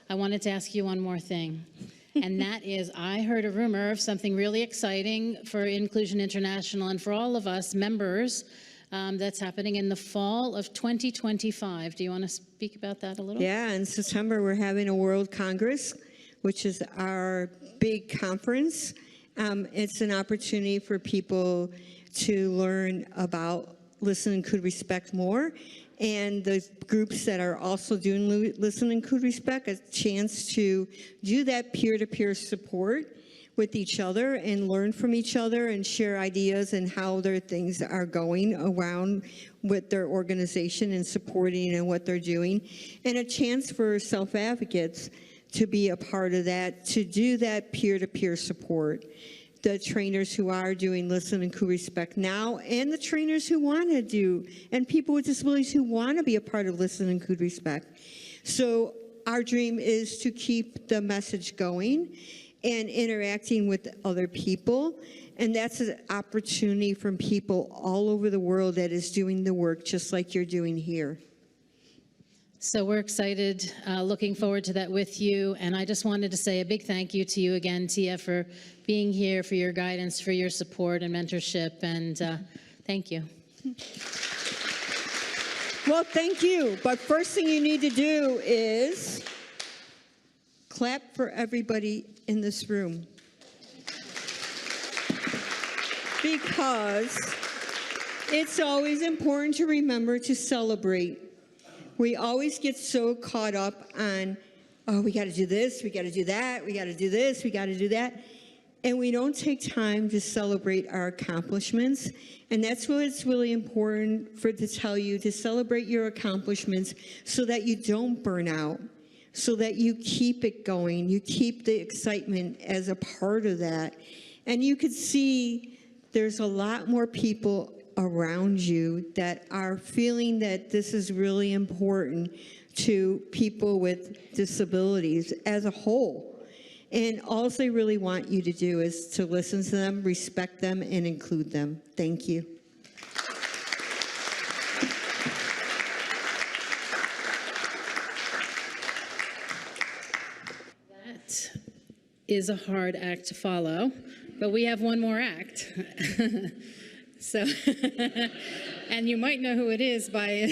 I wanted to ask you one more thing. And that is, I heard a rumor of something really exciting for Inclusion International and for all of us members that's happening in the fall of 2025. Do you want to speak about that a little? Yeah, in September, we're having a World Congress, which is our big conference. It's an opportunity for people to learn about Listen, Include, Respect more. And the groups that are also doing Listen, Include, Respect, a chance to do that peer-to-peer support with each other and learn from each other and share ideas and how their things are going around with their organization and supporting and what they're doing. And a chance for self-advocates to be a part of that, to do that peer-to-peer support. The trainers who are doing Listen, Include, Respect now, and the trainers who want to do, and people with disabilities who want to be a part of Listen, Include, Respect. So our dream is to keep the message going and interacting with other people, and that's an opportunity from people all over the world that is doing the work just like you're doing here. So we're excited, looking forward to that with you. And I just wanted to say a big thank you to you again, Tia, for being here, for your guidance, for your support and mentorship. And thank you. Well, thank you. But first thing you need to do is clap for everybody in this room. Because it's always important to remember to celebrate. We always get so caught up on, oh, we got to do this, we got to do that, we got to do this, we got to do that. And we don't take time to celebrate our accomplishments. And that's what it's really important to tell you, to celebrate your accomplishments so that you don't burn out, so that you keep it going, you keep the excitement as a part of that. And you could see there's a lot more people around you that are feeling that this is really important to people with disabilities as a whole. And all they really want you to do is to listen to them, respect them, and include them. Thank you. That is a hard act to follow, but we have one more act. So, and you might know who it is by,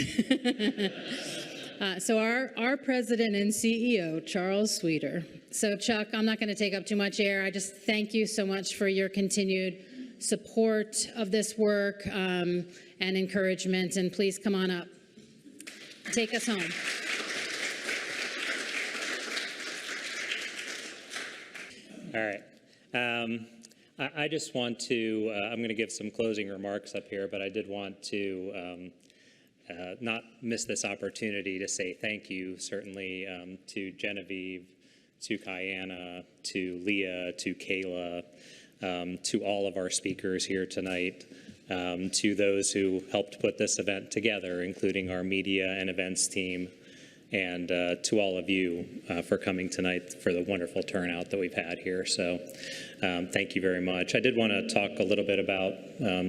So our president and CEO, Charles Sweeter. So Chuck, I'm not going to take up too much air. I just thank you so much for your continued support of this work and encouragement. And please come on up. Take us home. All right. I just want to, I'm going to give some closing remarks up here, but I did want to not miss this opportunity to say thank you, certainly to Genevieve, to Kayana, to Leah, to Kayla, to all of our speakers here tonight, to those who helped put this event together, including our media and events team, and to all of you for coming tonight, for the wonderful turnout that we've had here. So thank you very much. I did want to talk a little bit about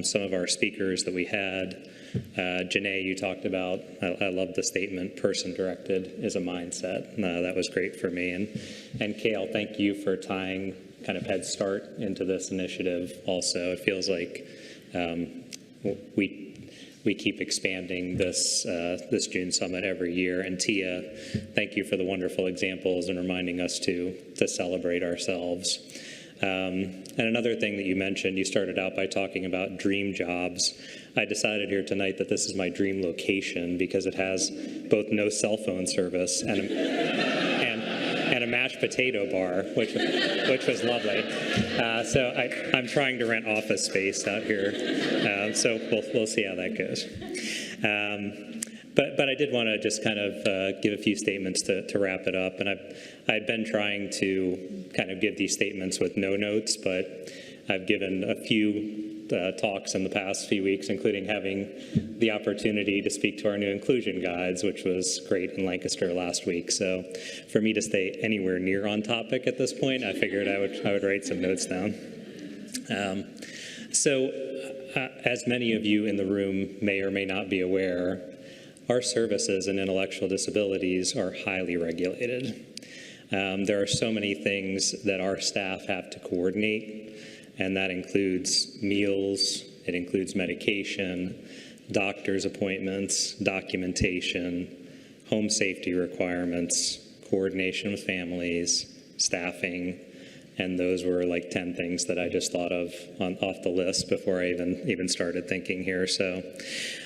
some of our speakers that we had. Janae, you talked about, I love the statement, person-directed is a mindset. That was great for me. And Kale, thank you for tying kind of Head Start into this initiative also. It feels like we keep expanding this June Summit every year. And Tia, thank you for the wonderful examples and reminding us to celebrate ourselves. And another thing that you mentioned, you started out by talking about dream jobs. I decided here tonight that this is my dream location because it has both no cell phone service and a mashed potato bar, which was lovely. So I'm trying to rent office space out here. So we'll see how that goes. But I did want to just kind of give a few statements to wrap it up. And I've been trying to kind of give these statements with no notes, but I've given a few talks in the past few weeks, including having the opportunity to speak to our new inclusion guides, which was great in Lancaster last week. So for me to stay anywhere near on topic at this point, I figured I would write some notes down. As many of you in the room may or may not be aware, our services in intellectual disabilities are highly regulated. There are so many things that our staff have to coordinate, and that includes meals, it includes medication, doctor's appointments, documentation, home safety requirements, coordination with families, staffing, and those were like 10 things that I just thought of off the list before I even started thinking here. So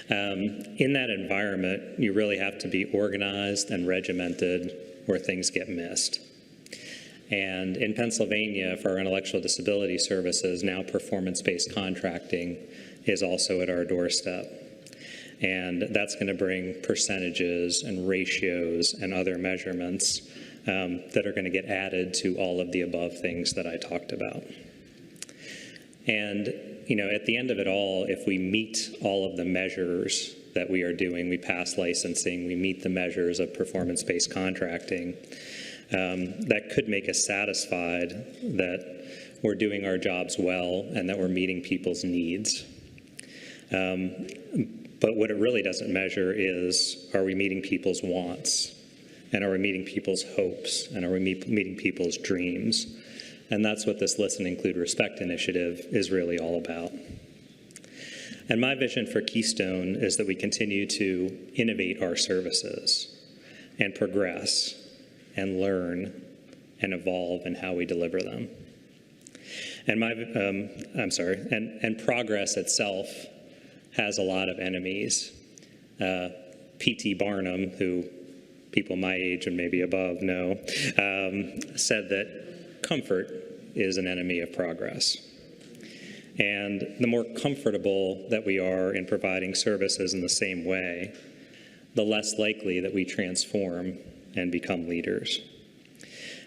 in that environment, you really have to be organized and regimented where things get missed. And in Pennsylvania, for our intellectual disability services, now performance-based contracting is also at our doorstep. And that's going to bring percentages and ratios and other measurements that are going to get added to all of the above things that I talked about. And, you know, at the end of it all, if we meet all of the measures that we are doing, we pass licensing, we meet the measures of performance-based contracting, that could make us satisfied that we're doing our jobs well and that we're meeting people's needs. But what it really doesn't measure is, are we meeting people's wants? And are we meeting people's hopes? And are we meeting people's dreams? And that's what this Listen, Include, Respect initiative is really all about. And my vision for Keystone is that we continue to innovate our services and progress and learn and evolve in how we deliver them. And and progress itself has a lot of enemies. P.T. Barnum, who people my age and maybe above know, said that comfort is an enemy of progress. And the more comfortable that we are in providing services in the same way, the less likely that we transform and become leaders.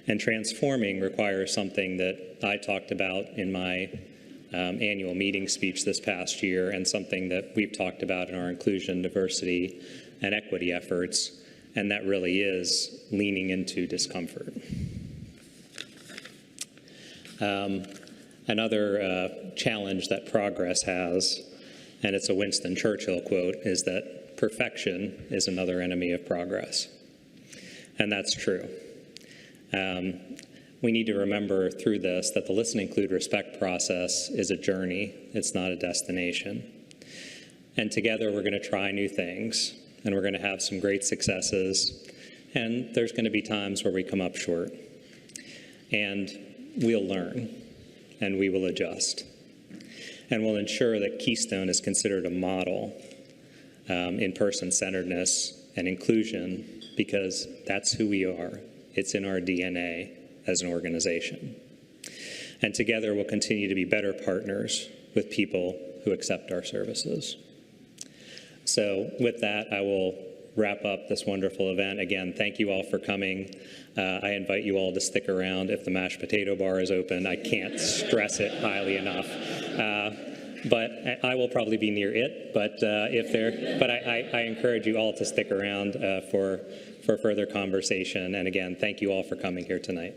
And transforming requires something that I talked about in my annual meeting speech this past year, and something that we've talked about in our inclusion, diversity, and equity efforts, and that really is leaning into discomfort. Another challenge that progress has, and it's a Winston Churchill quote, is that perfection is another enemy of progress. And that's true. We need to remember through this that the Listen, Include, Respect process is a journey. It's not a destination. And together we're going to try new things. and we're going to have some great successes, and there's going to be times where we come up short. And we'll learn, and we will adjust. And we'll ensure that Keystone is considered a model in person-centeredness and inclusion, because that's who we are. It's in our DNA as an organization. And together we'll continue to be better partners with people who accept our services. So with that, I will wrap up this wonderful event. Again, thank you all for coming. I invite you all to stick around if the mashed potato bar is open. I can't stress it highly enough. But I will probably be near it. But I encourage you all to stick around for further conversation. And again, thank you all for coming here tonight.